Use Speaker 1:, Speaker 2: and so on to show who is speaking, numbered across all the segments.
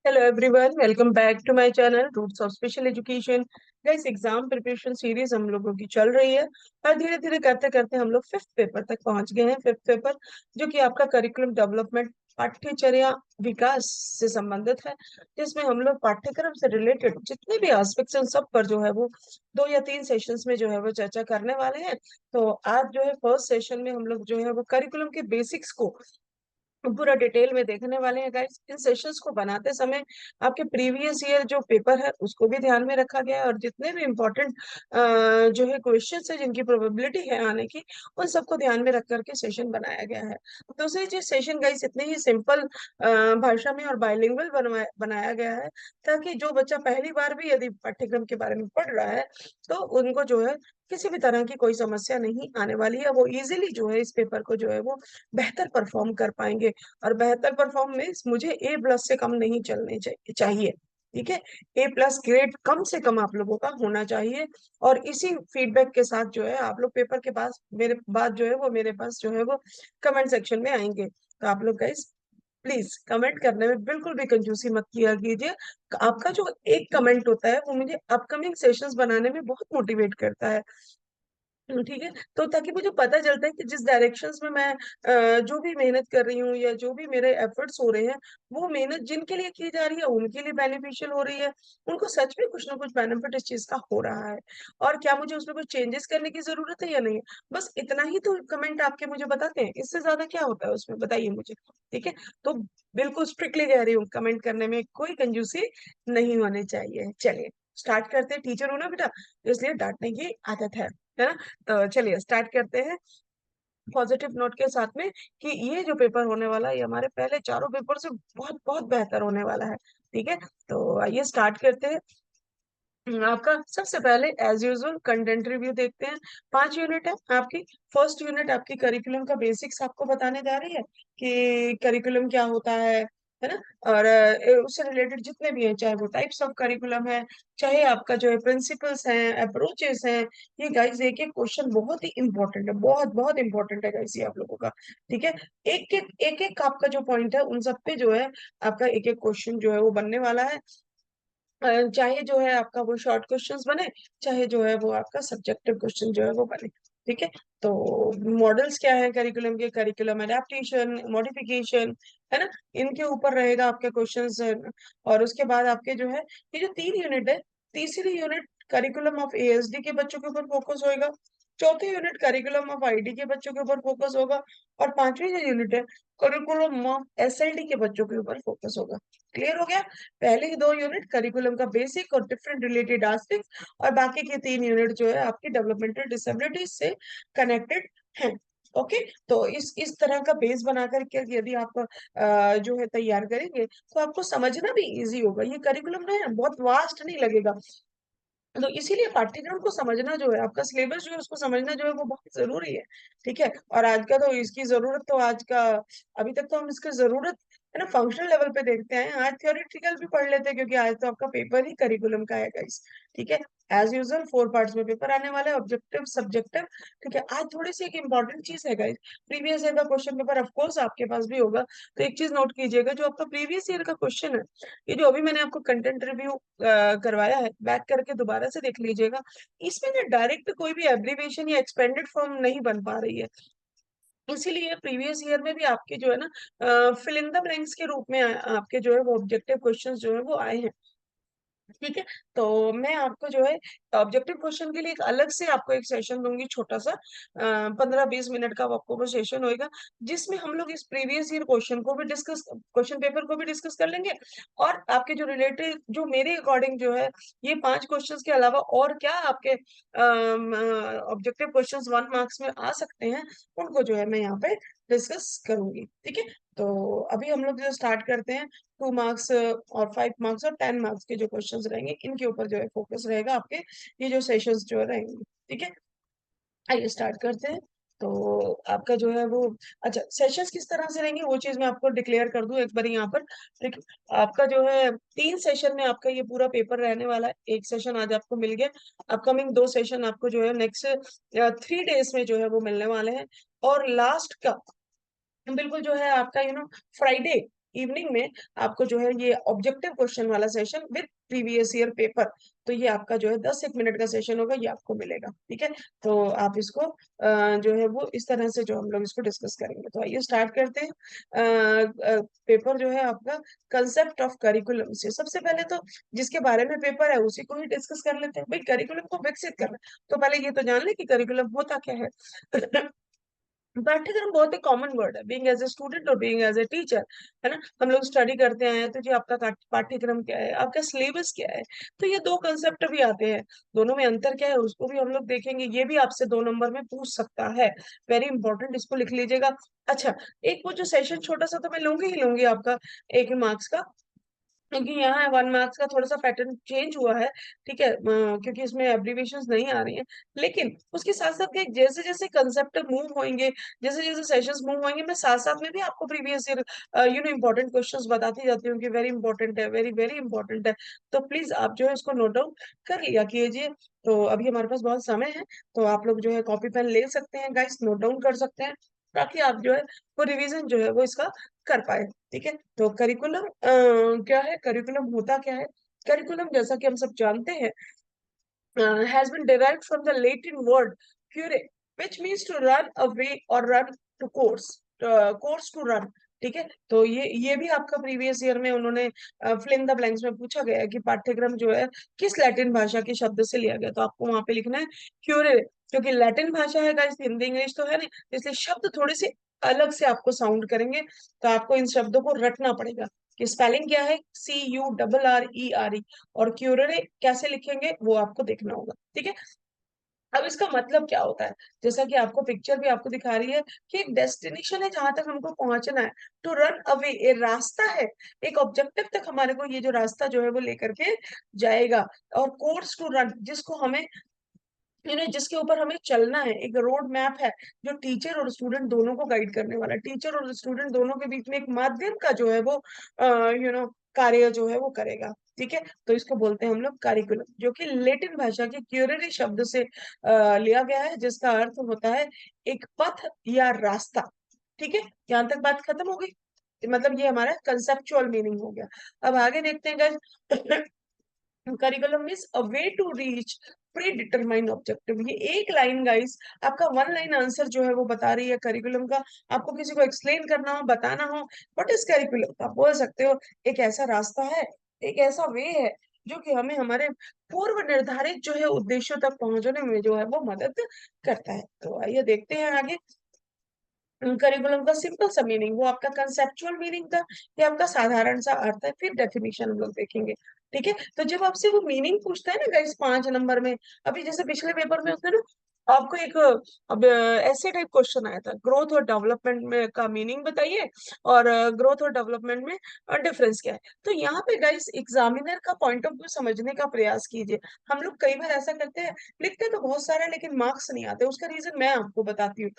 Speaker 1: Hello everyone, welcome back to my channel roots of special education. Guys, exam preparation series हम लोगों की चल रही है और धीरे धीरे करते करते हम लोग फिफ्थ पेपर तक पहुंच गए हैं। फिफ्थ पेपर जो कि आपका करिकुलम डेवलपमेंट पाठ्यचर्या विकास से संबंधित है, जिसमें हम लोग पाठ्यक्रम से रिलेटेड जितने भी एस्पेक्ट्स हैं उन सब पर जो है वो 2 या 3 सेशंस में जो है वो चर्चा करने वाले हैं। तो आज जो है फर्स्ट सेशन में हम लोग जो है वो करिकुलम के बेसिक्स को पूरा डिटेल में देखने वाले हैं। गाइस, इन सेशंस को बनाते समय आपके प्रीवियस ईयर जो पेपर है उसको भी ध्यान में रखा गया है और जितने भी इम्पोर्टेंट जो है क्वेश्चंस है जिनकी प्रोबेबिलिटी है आने की, उन सबको ध्यान में रख करके सेशन बनाया गया है। दूसरी चीज, सेशन गाइस इतने ही सिंपल भाषा में और बाइलिंगुअल बनाया गया है ताकि जो बच्चा पहली बार भी यदि पाठ्यक्रम के बारे में पढ़ रहा है तो उनको जो है किसी भी तरह की कोई समस्या नहीं आने वाली है। वो इजीली जो है इस पेपर को जो है वो बेहतर परफॉर्म कर पाएंगे। और बेहतर परफॉर्मेंस मुझे A+ से कम नहीं चलने चाहिए। ठीक है, A+ ग्रेड कम से कम आप लोगों का होना चाहिए। और इसी फीडबैक के साथ जो है आप लोग पेपर के पास मेरे बाद जो है वो मेरे पास जो है वो कमेंट सेक्शन में आएंगे। तो आप लोग गाइस प्लीज कमेंट करने में बिल्कुल भी कंजूसी मत किया कीजिए। आपका जो एक कमेंट होता है वो मुझे अपकमिंग सेशंस बनाने में बहुत मोटिवेट करता है। ठीक है, तो ताकि मुझे पता चलता है कि जिस डायरेक्शंस में मैं जो भी मेहनत कर रही हूँ या जो भी मेरे एफर्ट्स हो रहे हैं, वो मेहनत जिनके लिए की जा रही है उनके लिए बेनिफिशियल हो रही है। उनको सच में कुछ ना कुछ बेनिफिट इस चीज का हो रहा है। और क्या मुझे उसमें कुछ चेंजेस करने की जरूरत है या नहीं है, बस इतना ही तो कमेंट आपके मुझे बताते हैं। इससे ज्यादा क्या होता है उसमें, बताइए मुझे। ठीक है, तो बिल्कुल स्ट्रिक्टली कह रही हूँ, कमेंट करने में कोई कंजूसी नहीं होनी चाहिए। चलिए स्टार्ट करते हैं। टीचर हो ना बेटा, इसलिए डांटने की आदत है ना। तो चलिए स्टार्ट करते हैं पॉजिटिव नोट के साथ में कि ये जो पेपर होने वाला है ये हमारे पहले चारों पेपर से बहुत बहुत बेहतर होने वाला है। ठीक है, तो आइए स्टार्ट करते हैं। आपका सबसे पहले एज यूजुअल कंटेंट रिव्यू देखते हैं। 5 यूनिट है आपकी। फर्स्ट यूनिट आपकी करिकुलम का बेसिक्स आपको बताने जा रही है कि करिकुलम क्या होता है ना। और उससे रिलेटेड जितने भी हैं, चाहे वो टाइप्स ऑफ करिकुलम है, चाहे आपका जो है प्रिंसिपल्स हैं, अप्रोचेस हैं। ये गाइस एक एक क्वेश्चन बहुत ही इंपॉर्टेंट है, बहुत बहुत इंपॉर्टेंट है गाइस ये आप लोगों का। ठीक है, एक एक आपका जो पॉइंट है उन सब पे जो है आपका एक एक क्वेश्चन जो है वो बनने वाला है। चाहे जो है आपका वो शॉर्ट क्वेश्चंस बने, चाहे जो है वो आपका सब्जेक्टिव क्वेश्चन जो है वो बने। ठीक है, तो मॉडल्स क्या है करिकुलम के, करिकुलम एडेप्टेशन, मॉडिफिकेशन, है ना, इनके ऊपर रहेगा आपके क्वेश्चंस। और उसके बाद आपके जो है ये जो 3 यूनिट है, तीसरी यूनिट करिकुलम ऑफ ASD के बच्चों के ऊपर फोकस होएगा। चौथी यूनिट करिकुलम ऑफ ID के बच्चों के ऊपर फोकस होगा। और पांचवी जो यूनिट है करिकुलम ऑफ SLD के बच्चों के ऊपर फोकस होगा। क्लियर हो गया। पहले ही 2 यूनिट करिकुलम का बेसिक और डिफरेंट रिलेटेड एस्पेक्ट्स, और बाकी के 3 यूनिट जो है आपकी डेवलपमेंटल डिसेबिलिटीज से कनेक्टेड हैं। ओके, तो इस तरह का बेस बना करके यदि आप जो है तैयार करेंगे तो आपको समझना भी इजी होगा। ये करिकुलम ना है बहुत वास्ट नहीं लगेगा। तो इसीलिए पाठ्यक्रम को समझना जो है, आपका सिलेबस जो है उसको समझना जो है वो बहुत जरूरी है। ठीक है, और आज का तो इसकी जरूरत तो आज का, अभी तक तो हम इसकी जरूरत है ना फंक्शनल लेवल पे देखते हैं। आज थियोरेटिकल भी पढ़ लेते हैं क्योंकि आज तो आपका पेपर ही करिकुलम का है गाइस। ठीक है, एज यूजुअल 4 पार्ट्स में पेपर आने वाला है, ऑब्जेक्टिव सब्जेक्टिव। ठीक है, आज थोड़ी सी एक इंपॉर्टेंट चीज है गाइस, प्रीवियस ईयर का क्वेश्चन पेपर ऑफकोर्स आपके पास भी होगा। तो एक चीज नोट कीजिएगा, जो आपका प्रीवियस ईयर का क्वेश्चन है, ये जो अभी मैंने आपको कंटेंट रिव्यू करवाया है, बैक करके दोबारा से देख लीजिएगा। इसमें ना डायरेक्ट कोई भी एब्रीविएशन या एक्सपेंडेड फॉर्म नहीं बन पा रही है। इसीलिए प्रीवियस ईयर में भी आपके जो है ना फिल इन द ब्लैंक्स के रूप में आपके जो है वो ऑब्जेक्टिव क्वेश्चंस जो है वो आए हैं। ठीक है, तो मैं आपको जो है ऑब्जेक्टिव क्वेश्चन के लिए एक अलग से आपको एक सेशन दूंगी, छोटा सा 15-20 मिनट का आपको वो सेशन होएगा, जिसमें हम लोग इस प्रीवियस ईयर क्वेश्चन को भी डिस्कस, क्वेश्चन पेपर को भी डिस्कस कर लेंगे। और आपके जो रिलेटेड, जो मेरे अकॉर्डिंग जो है ये 5 क्वेश्चंस के अलावा और क्या आपके ऑब्जेक्टिव क्वेश्चंस 1 मार्क्स में आ सकते हैं, उनको जो है मैं यहाँ पे डिस्कस करूंगी। ठीक है, तो अभी हम लोग जो स्टार्ट करते हैं, 2 मार्क्स और 5 मार्क्स और 10 मार्क्स के जो क्वेश्चंस रहेंगे इनके ऊपर जो है फोकस रहेगा आपके, ये जो सेशंस जो रहेंगे। ठीक है, आइए स्टार्ट करते हैं। तो आपका जो है वो, अच्छा सेशंस किस तरह से रहेंगे वो चीज मैं आपको डिक्लेयर कर दूं एक बार यहाँ पर। ठीक है, आपका जो है 3 सेशन में आपका ये पूरा पेपर रहने वाला है। एक सेशन आज आपको मिल गया, अपकमिंग 2 सेशन आपको जो है नेक्स्ट 3 डेज में जो है वो मिलने वाले हैं। और लास्ट का बिल्कुल जो है आपका फ्राइडे, इवनिंग में आपको जो है ये ऑब्जेक्टिव क्वेश्चन वाला session with previous year paper, तो ये आपका जो है 10 एक मिनट का सेशन होगा, ये आपको मिलेगा। ठीक है, तो आप इसको जो है वो इस तरह से जो हम लोग इसको डिस्कस करेंगे। तो आइए स्टार्ट करते हैं। पेपर जो है आपका कंसेप्ट ऑफ करिकुलम से, सबसे पहले तो जिसके बारे में पेपर है उसी को ही डिस्कस कर लेते हैं। भाई करिकुलम को विकसित करना, तो पहले ये तो जान ले कि करिकुलम होता क्या है। पाठ्यक्रम बहुत ही कॉमन वर्ड है, बीइंग एज ए स्टूडेंट और बीइंग एज ए टीचर, है ना। हम लोग स्टडी करते आए हैं, तो जी आपका पाठ्यक्रम क्या है, आपका सिलेबस क्या है, तो ये दो कंसेप्ट भी आते हैं। दोनों में अंतर क्या है उसको भी हम लोग देखेंगे, ये भी आपसे 2 नंबर में पूछ सकता है। वेरी इंपॉर्टेंट, इसको लिख लीजिएगा। अच्छा, एक वो जो सेशन छोटा सा तो मैं लूंगी ही लूंगी आपका 1 मार्क्स का, क्योंकि यहाँ 1 मार्क्स का थोड़ा सा पैटर्न चेंज हुआ है। ठीक है, क्योंकि इसमें एब्रीविएशंस नहीं आ रही हैं, लेकिन उसके साथ साथ के जैसे जैसे कंसेप्ट मूव होंगे, जैसे जैसे सेशंस मूव होंगे, मैं साथ साथ में भी आपको प्रीवियस ईयर इंपॉर्टेंट क्वेश्चंस बताती जाती हूँ कि वेरी इंपॉर्टेंट है, वेरी वेरी इंपॉर्टेंट है। तो प्लीज आप जो है इसको नोट डाउन कर लिया कीजिए। तो अभी हमारे पास बहुत समय है, तो आप लोग जो है कॉपी पेन ले सकते हैं गाइस, नोट डाउन कर सकते हैं, ताकि आप जो है वो रिवीजन जो है वो इसका कर पाए। ठीक है, तो करिकुलम क्या है, करिकुलम होता क्या है। करिकुलम जैसा कि हम सब जानते हैं has been derived from the Latin word cure, which means to run away or run to course to run। ठीक है, तो ये भी आपका प्रीवियस ईयर में उन्होंने फिल इन द ब्लैंक्स में पूछा गया है कि पाठ्यक्रम जो है किस लैटिन भाषा के शब्द से लिया गया, तो आपको वहां पे लिखना है क्यूरे, क्योंकि लैटिन भाषा है गाइस, हिंदी इंग्लिश तो है नहीं, इसलिए शब्द थोड़े से अलग से आपको साउंड करेंगे, तो आपको इन शब्दों को रटना पड़ेगा कि स्पेलिंग क्या है, CURRERE, और क्यूररे कैसे लिखेंगे वो आपको देखना होगा। ठीक है, अब इसका मतलब क्या होता है, जैसा कि आपको पिक्चर भी आपको दिखा रही है कि एक डेस्टिनेशन है जहां तक हमको पहुंचना है। टू रन अवे, ये रास्ता है, एक ऑब्जेक्टिव तक हमारे को ये जो रास्ता जो है वो लेकर के जाएगा। और कोर्स टू रन, जिसको हमें जिसके ऊपर हमें चलना है, एक रोड मैप है जो टीचर और स्टूडेंट दोनों को गाइड करने वाला है। टीचर और स्टूडेंट दोनों के बीच में एक माध्यम का जो है वो कार्य जो है वो करेगा। ठीक है, तो इसको बोलते हैं हम लोग करिकुलम, जो कि लेटिन भाषा के क्यूरेरी शब्द से लिया गया है, जिसका अर्थ होता है एक पथ या रास्ता। ठीक है, यहाँ तक बात खत्म हो गई, मतलब ये हमारा कंसेप्चुअल मीनिंग हो गया। अब आगे देखते हैं guys। Curriculum is a way to reach predetermined objective, ये एक लाइन गाइस, आपका 1 लाइन आंसर जो है वो बता रही है करिकुलम का। आपको किसी को एक्सप्लेन करना हो, बताना हो व्हाट इज करिकुलम, आप बोल सकते हो एक ऐसा रास्ता है, एक ऐसा वे है जो कि हमें हमारे पूर्व निर्धारित जो है उद्देश्यों तक पहुंचने में जो है वो मदद करता है। तो आइए देखते हैं आगे। करिकुलम का सिंपल सा मीनिंग, वो आपका कंसेप्चुअल मीनिंग था, ये आपका साधारण सा अर्थ है, फिर डेफिनेशन हम लोग देखेंगे। ठीक है, तो जब आपसे वो मीनिंग पूछता है ना गाइस 5 नंबर में, अभी जैसे पिछले पेपर में उसने ना आपको एक अब ऐसे टाइप क्वेश्चन आया था, ग्रोथ और डेवलपमेंट में का मीनिंग बताइए, और ग्रोथ और डेवलपमेंट में डिफरेंस क्या है। तो यहाँ पे गाइस एग्जामिनर का पॉइंट ऑफ व्यू समझने का प्रयास कीजिए। हम लोग कई बार ऐसा करते हैं, लिखते तो बहुत सारा लेकिन मार्क्स नहीं आते, उसका रीजन मैं आपको बताती हूँ।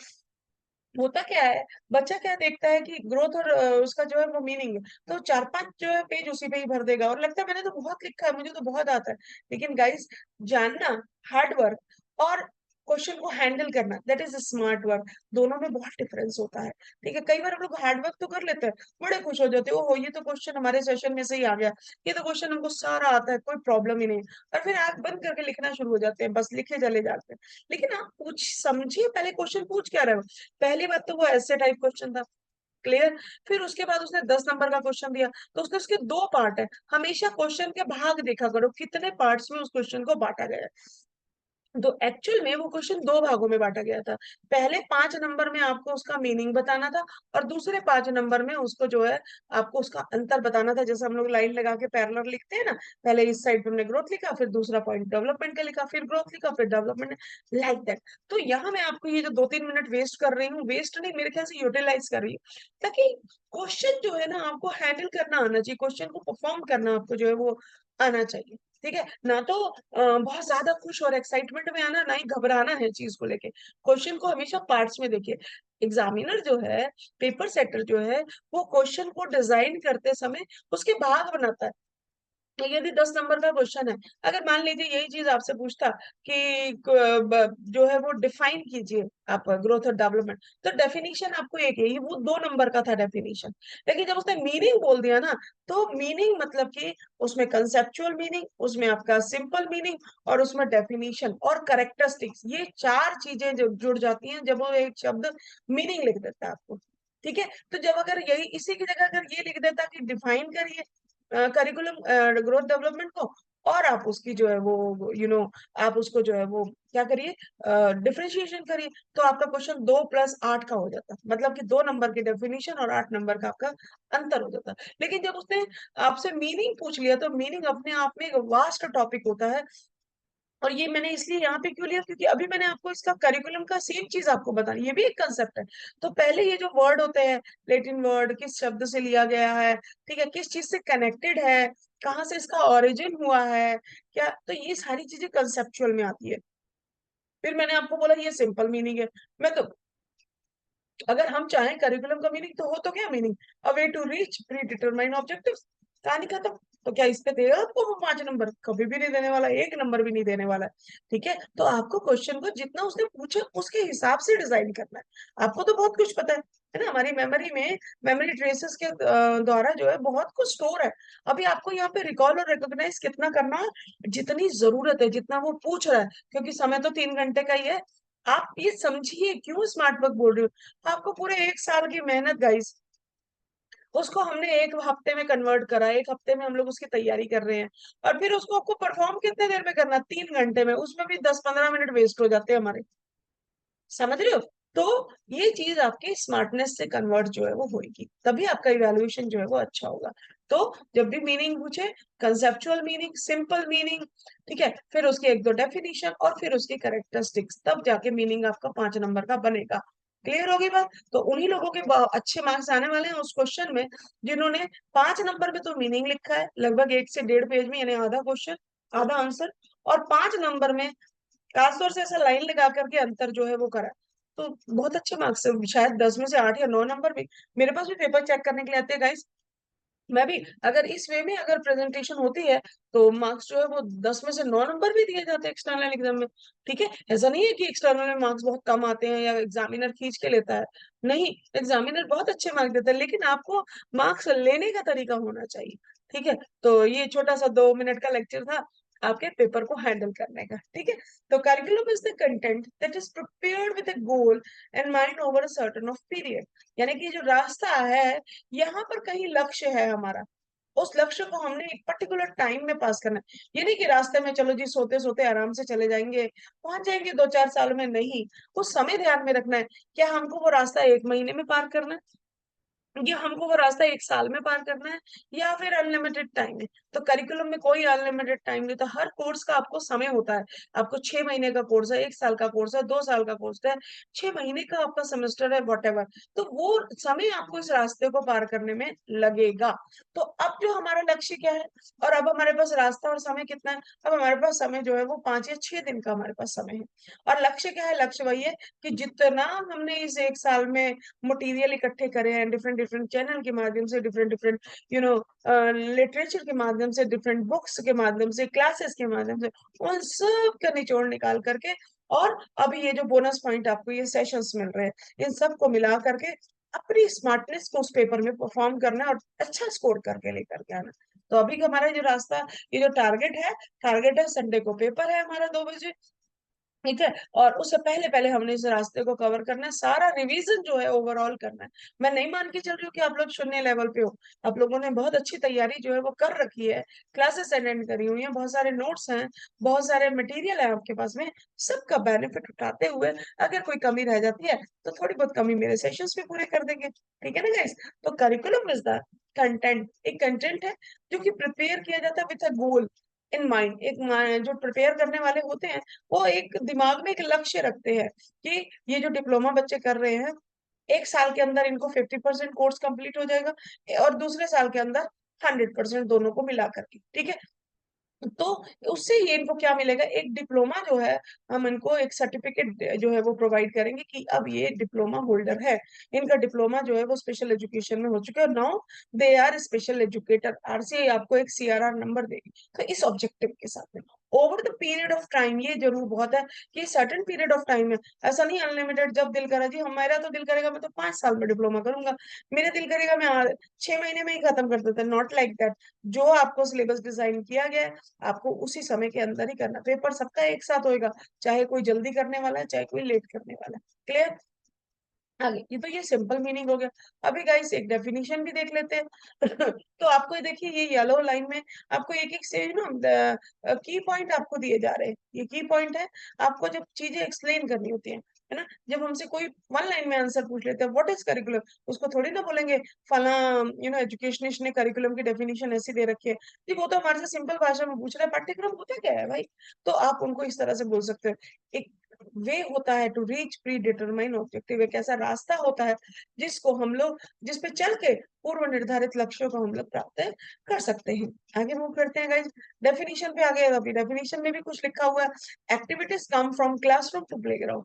Speaker 1: होता क्या है, बच्चा क्या देखता है कि ग्रोथ और उसका जो है वो मीनिंग, तो 4 5 जो है पेज उसी पे ही भर देगा और लगता है मैंने तो बहुत लिखा है, मुझे तो बहुत आता है। लेकिन गाइस, जानना, हार्ड वर्क और क्वेश्चन को हैंडल करना, दैट इज स्मार्ट वर्क, दोनों में बहुत डिफरेंस होता है। ठीक है, कई बार हम लोग हार्ड वर्क तो कर लेते हैं, बड़े खुश हो जाते हैं, ओहो ये तो क्वेश्चन हमारे सेशन में से ही आ गया, ये तो क्वेश्चन हमको सारा आता है, कोई प्रॉब्लम ही नहीं, और फिर आंख बंद करके लिखना शुरू हो जाते हैं, बस लिखे चले जाते हैं। लेकिन आप पूछ समझिए पहले क्वेश्चन पूछ क्या रहे हो। पहली बात तो वो ऐसे टाइप क्वेश्चन था, क्लियर। फिर उसके बाद उसने 10 नंबर का क्वेश्चन दिया, तो उसने उसके 2 पार्ट है, हमेशा क्वेश्चन के भाग देखा करो कितने पार्ट्स में उस क्वेश्चन को बांटा गया है। तो एक्चुअल में वो क्वेश्चन 2 भागों में बांटा गया था, पहले 5 नंबर में आपको उसका मीनिंग बताना था, और दूसरे 5 नंबर में उसको जो है आपको उसका अंतर बताना था। जैसे हम लोग लाइन लगा के पैरेलल लिखते हैं ना, पहले इस साइड पे हमने ग्रोथ लिखा, फिर दूसरा पॉइंट डेवलपमेंट का लिखा, फिर ग्रोथ लिखा, फिर डेवलपमेंट, लाइक दैट। तो यहाँ मैं आपको ये जो 2 3 मिनट वेस्ट कर रही हूँ, वेस्ट नहीं, मेरे ख्याल से यूटिलाइज कर रही हूँ, ताकि क्वेश्चन जो है ना आपको हैंडल करना आना चाहिए, क्वेश्चन को परफॉर्म करना आपको जो है वो आना चाहिए। ठीक है ना, तो बहुत ज्यादा खुश और एक्साइटमेंट में आना, ना ही घबराना है चीज को लेके। क्वेश्चन को हमेशा पार्ट्स में देखिए। एग्जामिनर जो है, पेपर सेटर जो है, वो क्वेश्चन को डिजाइन करते समय उसके भाग बनाता है। यदि 10 नंबर का क्वेश्चन है, अगर मान लीजिए यही चीज आपसे पूछता कि जो है वो डिफाइन कीजिए आप ग्रोथ और डेवलपमेंट, तो डेफिनेशन आपको एक है, ये वो 2 नंबर का था डेफिनेशन। लेकिन जब उसने मीनिंग बोल दिया ना, तो मीनिंग मतलब कि उसमें कंसेप्चुअल मीनिंग, उसमें आपका सिंपल मीनिंग, और उसमें डेफिनेशन और करेक्टरिस्टिक्स, ये 4 चीजें जो जुड़ जाती हैं जब वो एक शब्द मीनिंग लिख देता है आपको। ठीक है, तो जब अगर यही इसी की जगह अगर ये लिख देता कि डिफाइन करिए करिकुलम ग्रोथ डेवलपमेंट को, और आप उसकी जो है वो आप उसको जो है वो क्या करिए, डिफरेंशिएशन करिए, तो आपका क्वेश्चन 2 + 8 का हो जाता, मतलब कि 2 नंबर की डेफिनेशन और 8 नंबर का आपका अंतर हो जाता। लेकिन जब उसने आपसे मीनिंग पूछ लिया, तो मीनिंग अपने आप में एक वास्ट टॉपिक होता है। और ये मैंने इसलिए यहाँ पे क्यों लिया, क्योंकि अभी मैंने आपको इसका करिकुलम का सेम चीज आपको बताई, ये भी एक कंसेप्ट है। तो पहले ये जो वर्ड होते हैं, लेटिन वर्ड किस शब्द से लिया गया है, ठीक है, किस चीज से कनेक्टेड है, कहाँ से इसका ओरिजिन हुआ है, क्या, तो ये सारी चीजें कंसेप्चुअल में आती है। फिर मैंने आपको बोला ये सिंपल मीनिंग है। मैं तो अगर हम चाहें करिकुलम का मीनिंग तो हो तो क्या meaning, a way to reach predetermined objective, कहानी खत्म। तो क्या इस पे देगा आपको वो 5 नंबर? कभी भी नहीं देने वाला, 1 नंबर भी नहीं देने वाला है। ठीक है, तो आपको क्वेश्चन को जितना उसने पूछा उसके हिसाब से डिजाइन करना है। आपको तो बहुत कुछ पता है ना, हमारी मेमोरी में, मेमोरी ट्रेसेस के द्वारा जो है बहुत कुछ स्टोर है। अभी आपको यहाँ पे रिकॉल और रिकॉग्नाइज कितना करना है, जितनी जरूरत है, जितना वो पूछ रहा है, क्योंकि समय तो 3 घंटे का ही है। आप ये समझिए क्यों स्मार्ट वर्क बोल रही हूँ, आपको पूरे 1 साल की मेहनत गाइस, उसको हमने 1 हफ्ते में कन्वर्ट करा, 1 हफ्ते में हम लोग उसकी तैयारी कर रहे हैं, और फिर उसको आपको परफॉर्म कितने देर में करना, 3 घंटे में, उसमें भी 10-15 मिनट वेस्ट हो जाते हैं हमारे। समझ रहे हो? तो ये चीज आपकी स्मार्टनेस से कन्वर्ट जो है वो होगी, तभी आपका इवैल्यूएशन जो है वो अच्छा होगा। तो जब भी मीनिंग पूछे, कंसेप्चुअल मीनिंग, सिंपल मीनिंग, ठीक है, फिर उसके 1-2 डेफिनेशन और फिर उसकी करेक्टरिस्टिक्स, तब जाके मीनिंग आपका 5 नंबर का बनेगा। क्लियर होगी बात? तो उन्हीं लोगों के अच्छे मार्क्स आने वाले हैं उस क्वेश्चन में, जिन्होंने 5 नंबर में तो मीनिंग लिखा है लगभग 1 से 1.5 पेज में, यानी आधा क्वेश्चन, आधा आंसर, और 5 नंबर में खासतौर से ऐसा लाइन लगा करके अंतर जो है वो करा, तो बहुत अच्छे मार्क्स है, शायद 10 में से 8 या 9 नंबर भी। मेरे पास भी पेपर चेक करने के लिए आते हैं गाइस, मैं भी अगर इस वे में अगर प्रेजेंटेशन होती है, तो मार्क्स जो है वो 10 में से 9 नंबर भी दिए जाते हैं एक्सटर्नल एग्जाम में। ठीक है, ऐसा नहीं है कि एक्सटर्नल में मार्क्स बहुत कम आते हैं या एग्जामिनर खींच के लेता है, नहीं, एग्जामिनर बहुत अच्छे मार्क्स देता है, लेकिन आपको मार्क्स लेने का तरीका होना चाहिए। ठीक है, तो ये छोटा सा 2 मिनट का लेक्चर था आपके पेपर को हैंडल करने का। ठीक है, तो curriculum is the content that is prepared with a goal and mind over a certain of period, यानी कि जो रास्ता है, यहाँ पर कहीं लक्ष्य है हमारा, उस लक्ष्य को हमने एक पर्टिकुलर टाइम में पास करना है। ये नहीं कि रास्ते में चलो जी सोते सोते आराम से चले जाएंगे, पहुंच जाएंगे 2-4 साल में, नहीं, वो समय ध्यान में रखना है। क्या हमको वो रास्ता 1 महीने में पार करना है, ये हमको वो रास्ता 1 साल में पार करना है, या फिर अनलिमिटेड टाइम है? तो करिकुलम में कोई अनलिमिटेड टाइम नहीं, तो हर कोर्स का आपको समय होता है। आपको 6 महीने का कोर्स है, 1 साल का कोर्स है, 2 साल का कोर्स है, 6 महीने का आपका सेमेस्टर है, वॉट एवर, तो वो समय आपको इस रास्ते को पार करने में लगेगा। तो अब जो हमारा लक्ष्य क्या है, और अब हमारे पास रास्ता और समय कितना है, अब हमारे पास समय जो है वो 5 या 6 दिन का हमारे पास समय है। और लक्ष्य क्या है, लक्ष्य वही है कि जितना हमने इस 1 साल में मटेरियल इकट्ठे करे हैं, डिफरेंट डिफरेंट चैनल के माध्यम से, different different you know literature के माध्यम से, डिफरेंट बुक्स के माध्यम से, क्लासेस के माध्यम से, उन सब का निचोड़ निकाल करके, और अभी ये जो बोनस पॉइंट आपको ये सेशंस मिल रहे हैं, इन सब को मिला करके अपनी स्मार्टनेस को उस पेपर में परफॉर्म करना है और अच्छा स्कोर करके लेकर के आना। तो अभी का हमारा जो रास्ता, ये जो टारगेट है संडे को पेपर है हमारा 2 बजे। ठीक है, और उससे पहले पहले हमने इस रास्ते को कवर करना है, सारा रिवीजन जो है ओवरऑल करना है। मैं नहीं मान के चल रही हूँ कि आप लोग शून्य लेवल पे हो, आप लोगों ने बहुत अच्छी तैयारी जो है वो कर रखी है, क्लासेस अटेंड करी हुई है, बहुत सारे नोट्स हैं, बहुत सारे मटेरियल है आपके पास में, सबका बेनिफिट उठाते हुए अगर कोई कमी रह जाती है, तो थोड़ी बहुत कमी मेरे सेशंस में पूरे कर देंगे। ठीक है ना गाइस? तो करिकुलम इज द कंटेंट, एक कंटेंट है जो कि प्रिपेयर किया जाता है with a goal in mind. जो प्रिपेयर करने वाले होते हैं, वो एक दिमाग में एक लक्ष्य रखते हैं कि ये जो डिप्लोमा बच्चे कर रहे हैं, 1 साल के अंदर इनको 50% कोर्स कंप्लीट हो जाएगा, और दूसरे साल के अंदर 100% दोनों को मिला करके। ठीक है, तो उससे ये इनको क्या मिलेगा, एक डिप्लोमा जो है, हम इनको एक सर्टिफिकेट जो है वो प्रोवाइड करेंगे कि अब ये डिप्लोमा होल्डर है, इनका डिप्लोमा जो है वो स्पेशल एजुकेशन में हो चुका है, now they are special educator. RCI आपको एक सीआरआर नंबर देगी। तो इस ऑब्जेक्टिव के साथ में over the period of time, ये जरूर बहुत है कि सर्टेन पीरियड ऑफ टाइम है, ऐसा नहीं अनलिमिटेड, जब दिल करा जी, हमारा तो दिल करेगा मैं तो 5 साल में डिप्लोमा करूंगा, मेरा दिल करेगा मैं 6 महीने में ही खत्म कर देता, नॉट लाइक दैट। जो आपको सिलेबस डिजाइन किया गया है, आपको उसी समय के अंदर ही करना। पेपर सबका एक साथ होएगा, चाहे कोई जल्दी करने वाला है, चाहे कोई लेट करने वाला है। क्लियर? आगे ये तो ये सिंपल मीनिंग हो गया। अभी गाइस एक डेफिनेशन भी देख लेते हैं। तो आपको ये देखिए, ये येलो लाइन में आपको एक एक से ना की पॉइंट आपको दिए जा रहे हैं, ये की पॉइंट है। आपको जब चीजें एक्सप्लेन करनी होती है ना, जब हमसे कोई वन लाइन में आंसर पूछ लेते हैं व्हाट इज करिकुलम, उसको थोड़ी ना बोलेंगे फला एजुकेशनिस्ट ने करिकुलम की डेफिनेशन ऐसी दे रखी है जी, वो तो हमारे से सिंपल भाषा में पूछ रहा है, पाठ्यक्रम होता क्या है भाई। तो आप उनको इस तरह से बोल सकते हो। एक वे होता है to reach predetermine objective, एक ऐसा रास्ता होता है जिसको हम लोग, जिस पे चल के पूर्व निर्धारित लक्ष्यों को हम लोग प्राप्त कर सकते हैं। आगे मूव करते हैं गाइस, डेफिनेशन पे। आगे अभी डेफिनेशन में भी कुछ लिखा हुआ है, activities come from classroom to playground.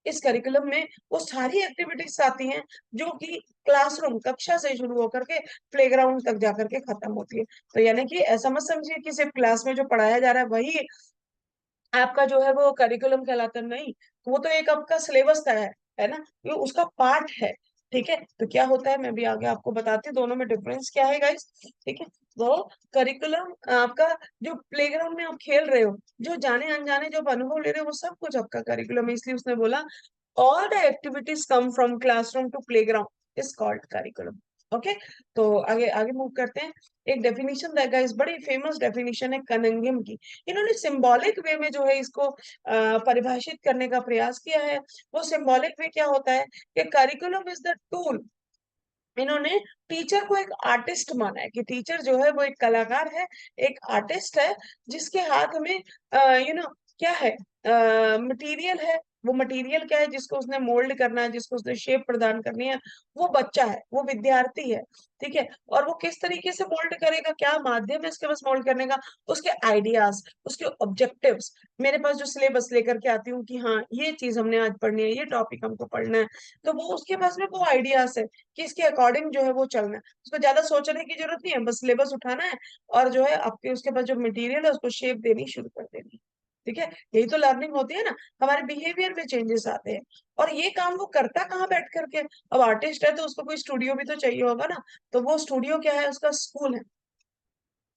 Speaker 1: इस करिकुलम में वो सारी एक्टिविटीज आती हैं जो कि क्लासरूम, कक्षा से शुरू होकर के प्लेग्राउंड तक जाकर के खत्म होती है। तो यानी कि ऐसा मत समझिए कि सिर्फ क्लास में जो पढ़ाया जा रहा है वही आपका जो है वो करिकुलम कहलाता है, नहीं। तो वो तो एक आपका सिलेबस का है ना, ये उसका पार्ट है। ठीक है, तो क्या होता है मैं भी आगे आपको बताती हूँ दोनों में डिफरेंस क्या है गाइस। ठीक है, तो करिकुलम आपका, जो प्लेग्राउंड में आप खेल रहे हो, जो जाने अनजाने जो आप अनुभव ले रहे हो, वो सब कुछ आपका करिकुलम है। इसलिए उसने बोला all the activities come from classroom to playground is called curriculum. Okay, तो आगे आगे मूव करते हैं। एक डेफिनेशन देगा, इस बड़ी फेमस डेफिनेशन है कनिंघम की। इन्होंने सिंबॉलिक वे में जो है इसको परिभाषित करने का प्रयास किया है। वो सिंबॉलिक वे क्या होता है कि करिकुलम इज द टूल। इन्होंने टीचर को एक आर्टिस्ट माना है, कि टीचर जो है वो एक कलाकार है, एक आर्टिस्ट है, जिसके हाथ में क्या है, मटेरियल है। वो मटेरियल क्या है, जिसको उसने मोल्ड करना है, जिसको उसने शेप प्रदान करनी है, वो बच्चा है, वो विद्यार्थी है। ठीक है, और वो किस तरीके से मोल्ड करेगा, क्या माध्यम है इसके पास मोल्ड करने का, उसके आइडियाज, उसके ऑब्जेक्टिव्स। मेरे पास जो सिलेबस लेकर के आती हूँ कि हाँ ये चीज हमने आज पढ़नी है, ये टॉपिक हमको पढ़ना है, तो वो उसके पास में वो आइडियाज है कि इसके अकॉर्डिंग जो है वो चलना है। उसको ज्यादा सोचने की जरूरत नहीं है, बस सिलेबस उठाना है और जो है आपके उसके पास जो मटेरियल है उसको शेप देनी शुरू कर देनी है। ठीक है, यही तो लर्निंग होती है ना, हमारे बिहेवियर में चेंजेस आते हैं। और ये काम वो करता कहाँ बैठ करके, अब आर्टिस्ट है तो उसको कोई स्टूडियो भी तो चाहिए होगा ना, तो वो स्टूडियो क्या है, उसका स्कूल है।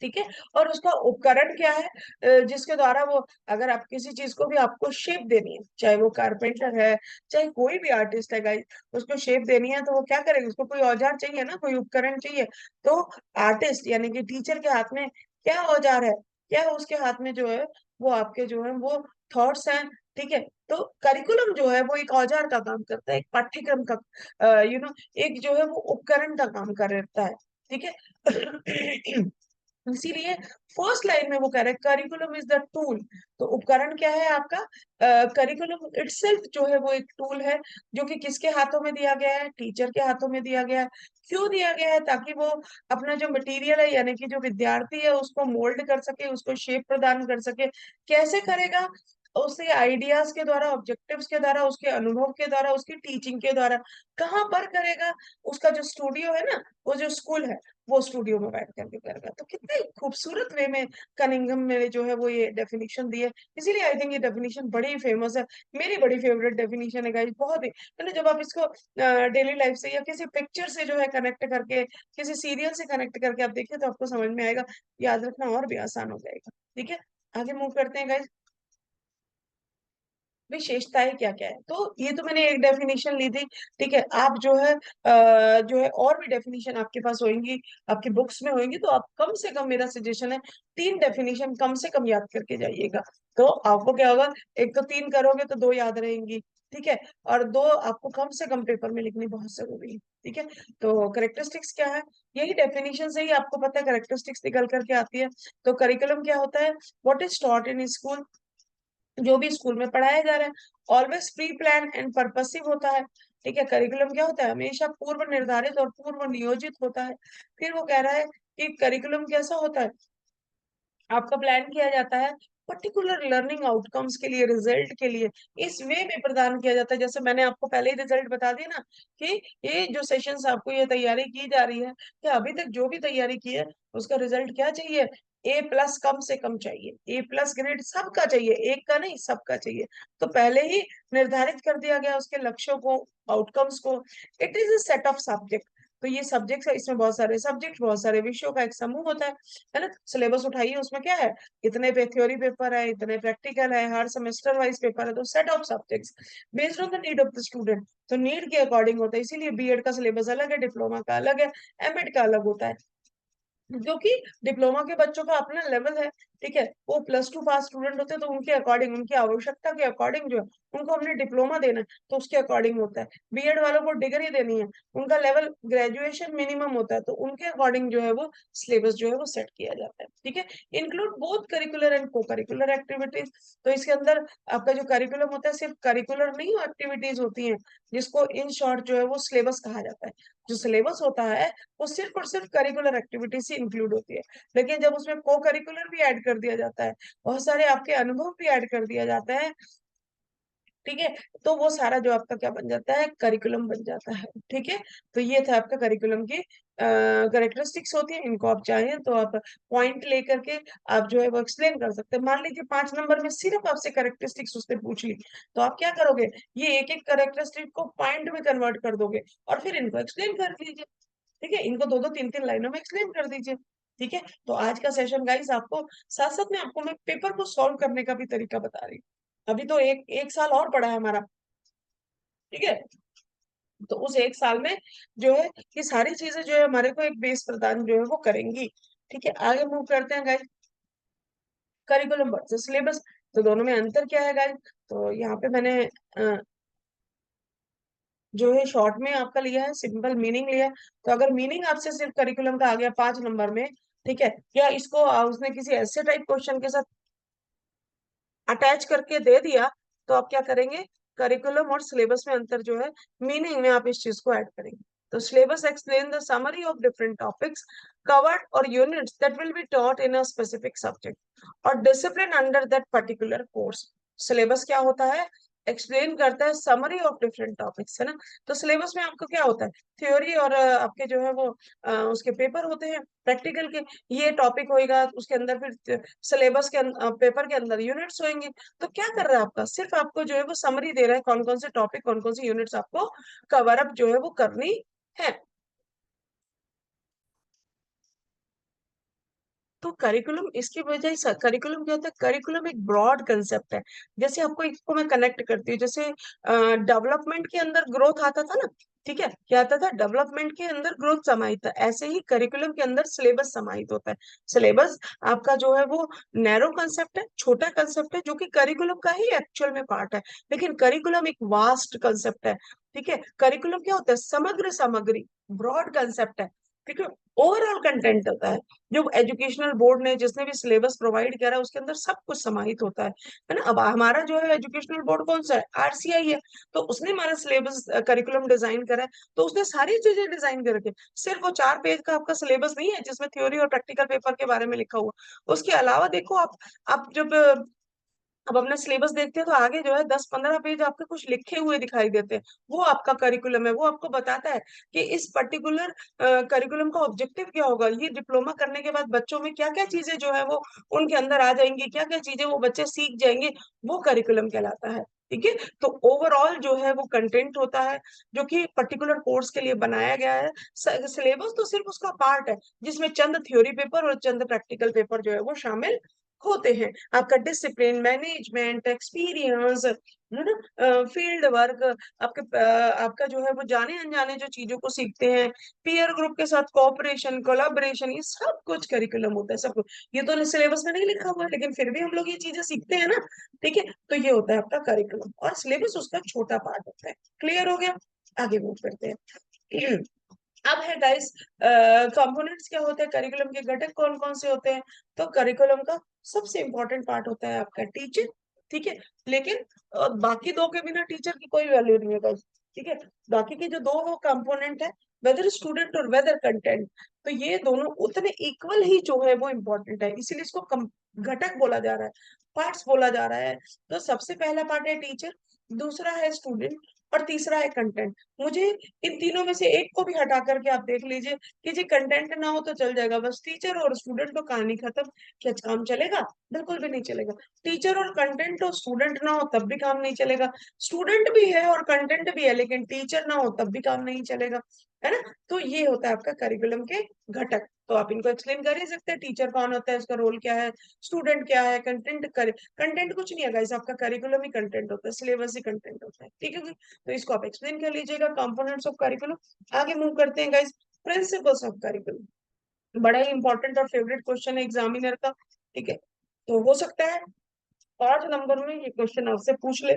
Speaker 1: ठीक है, और उसका उपकरण क्या है, जिसके द्वारा वो, अगर आप किसी चीज को भी आपको शेप देनी है, चाहे वो कारपेंटर है, चाहे कोई भी आर्टिस्ट है गाइस, उसको शेप देनी है तो वो क्या करेगा, उसको कोई औजार चाहिए ना, कोई उपकरण चाहिए। तो आर्टिस्ट यानी कि टीचर के हाथ में क्या औजार है, क्या है उसके हाथ में जो है, वो आपके जो है वो थॉट्स हैं। ठीक है, तो करिकुलम जो है वो एक औजार का काम करता है, एक पाठ्यक्रम का एक जो है वो उपकरण का काम करता है। ठीक है। इसीलिए फर्स्ट लाइन में वो कह रहे हैं करिकुलम इज द टूल। तो उपकरण क्या है आपका, करिकुलम इटसेल्फ जो है वो एक टूल है, जो कि किसके हाथों में दिया गया है, टीचर के हाथों में दिया गया है। क्यों दिया गया है, ताकि वो अपना जो मटेरियल है, यानी कि जो विद्यार्थी है, उसको मोल्ड कर सके, उसको शेप प्रदान कर सके। कैसे करेगा, उसके आइडियाज के द्वारा, ऑब्जेक्टिव्स के द्वारा, उसके अनुभव के द्वारा, उसकी टीचिंग के द्वारा। कहाँ पर करेगा, उसका जो स्टूडियो है ना, वो जो स्कूल है, वो स्टूडियो में बैठ करके करेगा। तो कितने खूबसूरत वे में कनिंघम में जो है वो ये डेफिनेशन दी है। इसीलिए आई थिंक ये डेफिनेशन बड़ी फेमस है, मेरी बड़ी फेवरेट डेफिनेशन है गाइस, बहुत ही। मतलब जब आप इसको डेली लाइफ से या किसी पिक्चर से जो है कनेक्ट करके, किसी सीरियल से कनेक्ट करके आप देखिए, तो आपको समझ में आएगा, याद रखना और भी आसान हो जाएगा। ठीक है, आगे मूव करते हैं गाइस, विशेषताएं क्या क्या है। तो ये तो मैंने एक डेफिनेशन ली थी। ठीक है, आप जो है और भी डेफिनेशन आपके पास होंगी, आपकी बुक्स में होंगी, तो आप कम से कम, मेरा सजेशन है 3 डेफिनेशन कम से कम याद करके जाइएगा। तो आपको क्या होगा, एक तो 3 करोगे तो 2 याद रहेंगी। ठीक है, और 2 आपको कम से कम पेपर में लिखनी बहुत जरूरी है। ठीक है, तो करेक्टरिस्टिक्स क्या है, यही डेफिनेशन से ही आपको पता है करेक्टरिस्टिक्स निकल करके आती है। तो करिकुलम क्या होता है, what is taught in school, जो भी स्कूल में पढ़ाया जा रहा है, always pre plan and purposive होता है। ठीक है, करिकुलम क्या होता है, हमेशा पूर्व निर्धारित और पूर्व नियोजित होता है। फिर वो कह रहा है कि करिकुलम कैसा होता है, आपका प्लान किया जाता है पर्टिकुलर लर्निंग आउटकम्स के लिए, रिजल्ट के लिए, इस वे में प्रदान किया जाता है। जैसे मैंने आपको पहले ही रिजल्ट बता दिया ना कि ये जो सेशंस आपको ये तैयारी की जा रही है, कि अभी तक जो भी तैयारी की है उसका रिजल्ट क्या चाहिए, A+ कम से कम चाहिए, A+ ग्रेड सबका चाहिए, एक का नहीं सबका चाहिए। तो पहले ही निर्धारित कर दिया गया उसके लक्ष्यों को, आउटकम्स को। It is a set of subject. तो ये सब्जेक्ट, इसमें बहुत सारे सब्जेक्ट, बहुत सारे विषयों का एक समूह होता है ना। सिलेबस उठाइए, उसमें क्या है, इतने पे थ्योरी पेपर है, इतने प्रैक्टिकल है, हर सेमेस्टर वाइज पेपर है। तो set of subjects based on the need of the student, तो नीड के अकॉर्डिंग होता है। इसीलिए बीएड का सिलेबस अलग है, डिप्लोमा का अलग है, एमएड का अलग होता है। क्योंकि डिप्लोमा के बच्चों का अपना लेवल है, ठीक है, वो +2 पास स्टूडेंट होते हैं, तो उनके अकॉर्डिंग, उनकी आवश्यकता के अकॉर्डिंग जो है उनको हमने डिप्लोमा देना है, तो उसके अकॉर्डिंग होता है। बीएड वालों को डिग्री देनी है, उनका लेवल ग्रेजुएशन मिनिमम होता है, तो उनके अकॉर्डिंग जो है वो सिलेबस जो है वो सेट किया जाता है, ठीक है। इंक्लूड बोथ करिकुलर एंड को करिकुलर एक्टिविटीज। तो इसके अंदर आपका जो करिकुलम होता है सिर्फ करिकुलर नहीं एक्टिविटीज होती हैं, जिसको इन शॉर्ट जो है वो सिलेबस कहा जाता है। जो सिलेबस होता है वो सिर्फ और सिर्फ करिकुलर एक्टिविटी से इंक्लूड होती है। लेकिन जब उसमें को करिकुलर भी ऐड कर दिया जाता है, बहुत सारे आपके अनुभव भी ऐड कर दिया जाता है, ठीक है, तो वो सारा जो आपका क्या बन जाता है, करिकुलम बन जाता है, ठीक है। तो ये था आपका करिकुलम की करेक्टरिस्टिक्स होती है। इनको आप चाहें तो आप पॉइंट लेकर के आप जो है वो एक्सप्लेन कर सकते हैं। मान लीजिए 5 नंबर में सिर्फ आपसे करेक्टरिस्टिक्स उसने पूछ ली, तो आप क्या करोगे, ये एक एक करेक्टरिस्टिक को पॉइंट में कन्वर्ट कर दोगे और फिर इनको एक्सप्लेन कर लीजिए, ठीक है। इनको दो दो तीन तीन लाइनों में एक्सप्लेन कर दीजिए, ठीक है। तो आज का सेशन गाइस आपको, साथ साथ में आपको मैं पेपर को सॉल्व करने का भी तरीका बता रही हूँ। अभी तो एक एक साल और पड़ा है हमारा, ठीक है। तो उस एक साल में जो है ये सारी चीजें जो है हमारे को एक बेस प्रदान जो है वो करेंगी, ठीक है। आगे मूव करते हैं गाइस, करिकुलम वर्सेस सिलेबस। तो दोनों में अंतर क्या है गाइस, तो यहाँ पे मैंने जो है शॉर्ट में आपका लिया है, सिंपल मीनिंग लिया है। तो अगर मीनिंग आपसे सिर्फ करिकुलम का आ गया 5 नंबर में, ठीक है, या इसको उसने किसी ऐसे टाइप क्वेश्चन के साथ अटैच करके दे दिया, तो आप क्या करेंगे, करिकुलम और सिलेबस में अंतर जो है, मीनिंग में आप इस चीज को ऐड करेंगे। तो syllabus explain the summary of different topics covered और units that will be taught in a specific subject और discipline under that particular course. Syllabus क्या होता है, एक्सप्लेन करता है समरी ऑफ डिफरेंट टॉपिक्स, है ना। तो सिलेबस में आपको क्या होता है, थ्योरी और आपके जो है वो उसके पेपर होते हैं प्रैक्टिकल के, ये टॉपिक होएगा उसके अंदर, फिर सिलेबस के पेपर के अंदर यूनिट्स होंगे। तो क्या कर रहा है आपका, सिर्फ आपको जो है वो समरी दे रहा है, कौन कौन से टॉपिक, कौन कौन सी यूनिट्स आपको कवर अप जो है वो करनी है। तो करिकुलम, इसकी वजह से करिकुलम क्या होता है, करिकुलम एक ब्रॉड कंसेप्ट है। जैसे आपको इसको मैं कनेक्ट करती हूँ, जैसे डेवलपमेंट के अंदर ग्रोथ आता था ना, ठीक है, क्या आता था, डेवलपमेंट के अंदर ग्रोथ समाहित था, ऐसे ही करिकुलम के अंदर सिलेबस समाहित होता है। सिलेबस आपका जो है वो नैरो कंसेप्ट है, छोटा कंसेप्ट है, जो कि करिकुलम का ही एक्चुअल में पार्ट है। लेकिन करिकुलम एक वास्ट कंसेप्ट है, ठीक है। करिकुलम क्या होता है, समग्र सामग्री, ब्रॉड कंसेप्ट है, ठीक है। ओवरऑल कंटेंट होता है। जो एजुकेशनल बोर्ड ने जिसने भी सिलेबस प्रोवाइड करा है उसके अंदर सब कुछ समाहित होता है ना। अब हमारा जो है एजुकेशनल बोर्ड कौन सा है, आरसीआई है। तो उसने हमारा सिलेबस करिकुलम डिजाइन करा है, तो उसने सारी चीजें डिजाइन कर रखी है। सिर्फ वो 4 पेज का आपका सिलेबस नहीं है जिसमें थ्योरी और प्रैक्टिकल पेपर के बारे में लिखा हुआ। उसके अलावा देखो आप जब अब अपना सिलेबस देखते हैं तो आगे जो है 10-15 पेज आपके कुछ लिखे हुए दिखाई देते हैं। वो आपका करिकुलम है, वो आपको बताता है कि इस पर्टिकुलर करिकुलम का ऑब्जेक्टिव क्या होगा, ये डिप्लोमा करने के बाद बच्चों में क्या क्या चीजें जो है वो उनके अंदर आ जाएंगी, क्या क्या चीजें वो बच्चे सीख जाएंगे, वो करिकुलम कहलाता है, ठीक है। तो ओवरऑल जो है वो कंटेंट होता है जो कि पर्टिकुलर कोर्स के लिए बनाया गया है। सिलेबस तो सिर्फ उसका पार्ट है, जिसमें चंद थ्योरी पेपर और चंद प्रैक्टिकल पेपर जो है वो शामिल होते हैं। आपका डिसिप्लिन, मैनेजमेंट, एक्सपीरियंस, है ना, फील्ड वर्क, आपका जो है वो जाने अनजाने जो चीजों को सीखते हैं, पीयर ग्रुप के साथ कोऑपरेशन, कोलाबोरेशन, ये सब कुछ करिकुलम होता है, सब कुछ। ये तो सिलेबस में नहीं लिखा हुआ है, लेकिन फिर भी हम लोग ये चीजें सीखते हैं ना, ठीक है। तो ये होता है आपका करिकुलम और सिलेबस उसका छोटा पार्ट होता है। क्लियर हो गया, आगे मूव करते हैं। अब है गाइस, कंपोनेंट्स क्या होते हैं, करिकुलम के घटक कौन कौन से होते हैं। तो करिकुलम का सबसे इंपॉर्टेंट पार्ट होता है आपका टीचर, ठीक है। लेकिन बाकी दो के बिना टीचर की कोई वैल्यू नहीं है गाइस। ठीक है। बाकी के जो दो कंपोनेंट है, वेदर स्टूडेंट और वेदर कंटेंट, तो ये दोनों उतने इक्वल ही जो है वो इम्पोर्टेंट है, इसीलिए इसको घटक बोला जा रहा है, पार्ट्स बोला जा रहा है। तो सबसे पहला पार्ट है टीचर, दूसरा है स्टूडेंट, और तीसरा है कंटेंट। मुझे इन तीनों में से एक को भी हटा करके आप देख लीजिए कि जी कंटेंट ना हो तो चल जाएगा, बस टीचर और स्टूडेंट तो कहानी खत्म। क्या काम चलेगा? बिल्कुल भी नहीं चलेगा। टीचर और कंटेंट और स्टूडेंट ना हो तब भी काम नहीं चलेगा, स्टूडेंट भी है और कंटेंट भी है लेकिन टीचर ना हो तब भी काम नहीं चलेगा, है ना। तो ये होता है आपका करिकुलम के घटक। तो आप इनको एक्सप्लेन कर ही सकते हैं, टीचर कौन होता है, उसका रोल क्या है, स्टूडेंट क्या है, कंटेंट कुछ नहीं है गाइस, आपका करिकुलम ही कंटेंट होता है, सिलेबस ही कंटेंट होता है, ठीक है। तो इसको आप एक्सप्लेन कर लीजिएगा, कंपोनेंट्स ऑफ करिकुलम। आगे मूव करते हैं गाइस, प्रिंसिपल्स ऑफ करिकुलम। बड़ा ही इंपॉर्टेंट और फेवरेट क्वेश्चन है एग्जामिनर का, ठीक है। तो हो सकता है 5 नंबर में ये क्वेश्चन आपसे पूछ ले।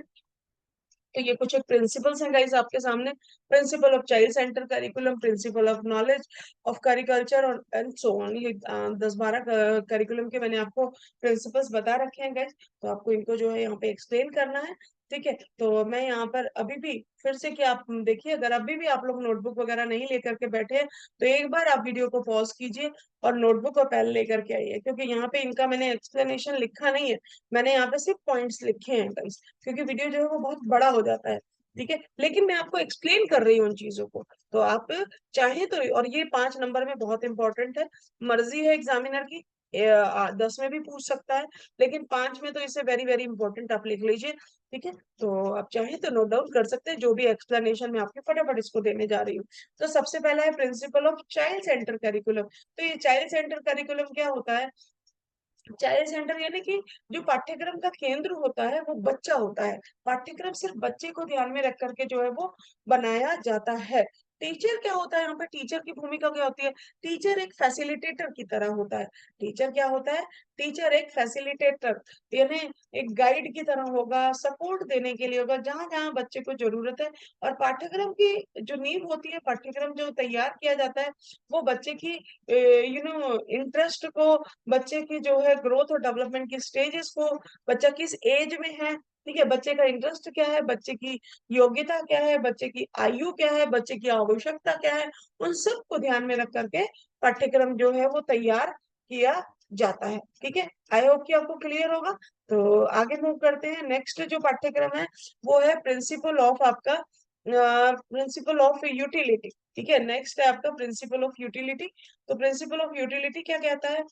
Speaker 1: तो ये कुछ एक प्रिंसिपल्स हैं गाइस आपके सामने, principle of child centre curriculum, principle of knowledge of करिकल्चर और एंड सो ऑन। ये 10-12 करिकुलम के मैंने आपको प्रिंसिपल्स बता रखे हैं गाइस, तो आपको इनको जो है यहाँ पे एक्सप्लेन करना है, ठीक है। तो मैं यहाँ पर अभी भी फिर से, कि आप देखिए अगर अभी भी आप लोग नोटबुक वगैरह नहीं लेकर के बैठे हैं तो एक बार आप वीडियो को पॉज कीजिए और नोटबुक और पेन लेकर के आइए, क्योंकि यहाँ पे इनका मैंने एक्सप्लेनेशन लिखा नहीं है, मैंने यहाँ पे सिर्फ पॉइंट्स लिखे हैं गाइस, क्योंकि वीडियो जो है वो बहुत बड़ा हो जाता है, ठीक है। लेकिन मैं आपको एक्सप्लेन कर रही हूँ उन चीजों को, तो आप चाहे तो, और ये 5 नंबर में बहुत इंपॉर्टेंट है, मर्जी है एग्जामिनर की, 10 में भी पूछ सकता है, लेकिन 5 में तो इसे वेरी वेरी इंपॉर्टेंट आप लिख लीजिए, ठीक है। तो आप चाहे तो नोट डाउन कर सकते हैं जो भी एक्सप्लेनेशन मैं आपके फटाफट इसको देने जा रही हूँ। तो सबसे पहला है principle of child centre curriculum. तो ये चाइल्ड सेंटर करिकुलम क्या होता है? चाइल्ड सेंटर यानी कि जो पाठ्यक्रम का केंद्र होता है वो बच्चा होता है, पाठ्यक्रम सिर्फ बच्चे को ध्यान में रख करके जो है वो बनाया जाता है। टीचर क्या होता है यहाँ पे? टीचर की भूमिका क्या होती है? टीचर एक फैसिलिटेटर की तरह होता है। टीचर क्या होता है? टीचर एक फैसिलिटेटर, यानी एक गाइड की तरह होगा, सपोर्ट देने के लिए होगा जहां जहां बच्चे को जरूरत है। और पाठ्यक्रम की जो नींव होती है, पाठ्यक्रम जो तैयार किया जाता है वो बच्चे की इंटरेस्ट को, बच्चे की जो है ग्रोथ और डेवलपमेंट की स्टेजेस को, बच्चा किस एज में है, ठीक है, बच्चे का इंटरेस्ट क्या है, बच्चे की योग्यता क्या है, बच्चे की आयु क्या है, बच्चे की आवश्यकता क्या है, उन सब को ध्यान में रख करके पाठ्यक्रम जो है वो तैयार किया जाता है, ठीक है। आई होप कि आपको क्लियर होगा। तो आगे मूव करते हैं, नेक्स्ट जो पाठ्यक्रम है वो है प्रिंसिपल ऑफ आपका प्रिंसिपल ऑफ यूटिलिटी, ठीक है। नेक्स्ट है आपका प्रिंसिपल ऑफ यूटिलिटी। तो प्रिंसिपल ऑफ यूटिलिटी क्या कहता है?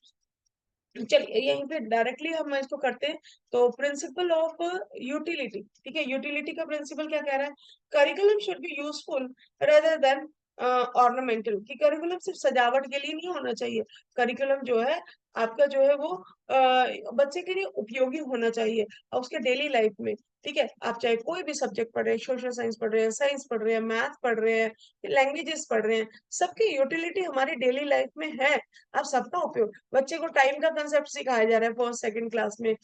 Speaker 1: चलिए यहीं पे डायरेक्टली हम इसको करते हैं। तो प्रिंसिपल ऑफ यूटिलिटी, ठीक है, यूटिलिटी का प्रिंसिपल क्या कह रहा है? Curriculum should be useful rather than ornamental, कि करिकुलम सिर्फ सजावट के लिए नहीं होना चाहिए, करिकुलम जो है आपका जो है वो बच्चे के लिए उपयोगी होना चाहिए और उसके डेली लाइफ में, ठीक है। आप चाहे कोई भी सब्जेक्ट पढ़ रहे हैं, सोशल साइंस पढ़ रहे हैं, साइंस पढ़ रहे हैं, मैथ पढ़ रहे हैं, लैंग्वेजेस पढ़ रहे हैं, सबकी यूटिलिटी हमारी डेली लाइफ में है। आप सबका उपयोग, बच्चे को टाइम का कंसेप्ट सिखाया जा रहा है फर्स्ट सेकंड क्लास में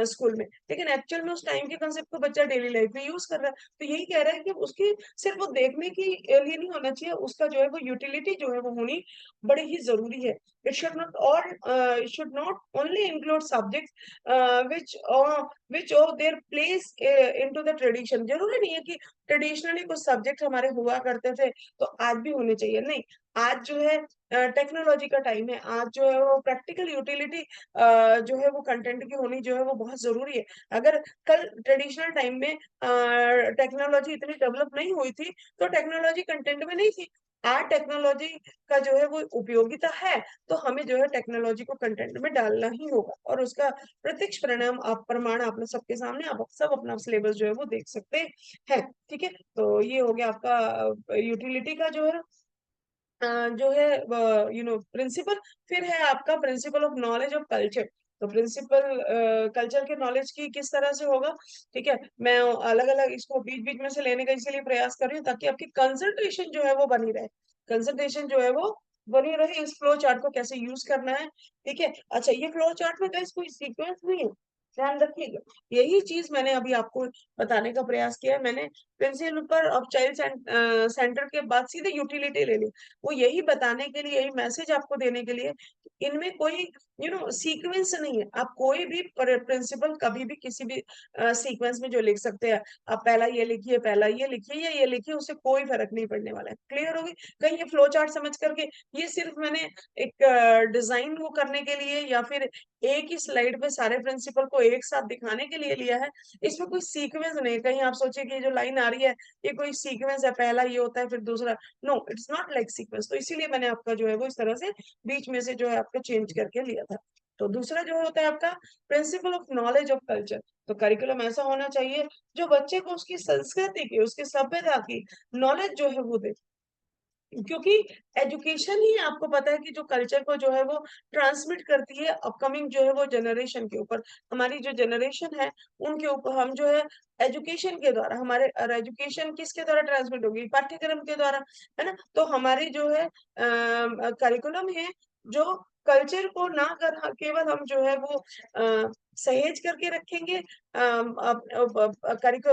Speaker 1: स्कूल में, लेकिन एक्चुअल में उस टाइम के कंसेप्ट को बच्चा डेली लाइफ में यूज कर रहा है। तो यही कह रहा है कि उसकी सिर्फ वो देखने की लिए नहीं होना चाहिए, उसका जो है वो यूटिलिटी जो है वो होनी बड़ी ही जरूरी है। It should not only include subjects which which owe their place into the tradition। जरूरी नहीं है कि ट्रेडिशनली कुछ सब्जेक्ट हमारे हुआ करते थे तो आज भी होने चाहिए, नहीं। आज जो है टेक्नोलॉजी का टाइम है, आज जो है वो प्रैक्टिकल यूटिलिटी जो है वो कंटेंट की होनी जो है वो बहुत जरूरी है। अगर कल ट्रेडिशनल टाइम में टेक्नोलॉजी इतनी डेवलप नहीं हुई थी तो टेक्नोलॉजी कंटेंट में नहीं थी, आज टेक्नोलॉजी का जो है वो उपयोगिता है, तो हमें जो है टेक्नोलॉजी को कंटेंट में डालना ही होगा, और उसका प्रत्यक्ष परिणाम आप प्रमाण आपने सबके सामने, आप सब अपना सिलेबस जो है वो देख सकते हैं, ठीक है। तो ये हो गया आपका यूटिलिटी का जो है जो है प्रिंसिपल। फिर है आपका principal of knowledge of culture. तो प्रिंसिपल कल्चर के नॉलेज की किस तरह से होगा, ठीक है। मैं अलग अलग इसको बीच बीच में से लेने का इसीलिए प्रयास कर रही हूँ ताकि आपकी कंसंट्रेशन जो है वो बनी रहे, कंसंट्रेशन जो है वो बनी रहे। इस फ्लो चार्ट को कैसे यूज करना है, ठीक है। अच्छा, ये फ्लो चार्ट में गाइस कोई सीक्वेंस नहीं है, ध्यान रखिएगा। यही चीज मैंने अभी आपको बताने का प्रयास किया है, मैंने प्रिंसिपल ऑफ चाइल्ड सेंटर के बाद सीधे यूटिलिटी ले ली, वो यही बताने के लिए, यही मैसेज आपको देने के लिए कि इनमें कोई सीक्वेंस नहीं है। आप कोई भी प्रिंसिपल कभी भी किसी भी सीक्वेंस में जो लिख सकते हैं, आप पहला ये लिखिए, पहला ये लिखिए या ये लिखिए, उससे कोई फर्क नहीं पड़ने वाला है। क्लियर होगी? कहीं ये फ्लो चार्ट समझ करके, ये सिर्फ मैंने एक डिजाइन वो करने के लिए या फिर एक ही स्लाइड पे सारे प्रिंसिपल को एक साथ दिखाने के लिए लिया है। इसमें कोई सीक्वेंस नहीं। कहीं आप सोचिए कि ये जो लाइन आ रही है ये कोई सीक्वेंस है, पहला ये होता है फिर दूसरा। No, it's not like sequence. तो इसीलिए मैंने आपका जो है वो इस तरह से बीच में से जो है आपका चेंज करके लिया था। तो दूसरा जो होता है आपका principal of knowledge of culture. तो करिकुलम ऐसा होना चाहिए जो बच्चे को उसकी संस्कृति की, उसकी सभ्यता की नॉलेज जो है वो दे। क्योंकि एजुकेशन ही आपको पता है कि जो कल्चर को जो है वो ट्रांसमिट करती है अपकमिंग जो है वो जनरेशन के ऊपर। हमारी जो जनरेशन है उनके ऊपर हम जो है एजुकेशन के द्वारा, हमारे एजुकेशन किसके द्वारा ट्रांसमिट होगी? पाठ्यक्रम के द्वारा, है ना? तो हमारी जो है करिकुलम है जो कल्चर को ना कर केवल हम जो है वो सहेज करके रखेंगे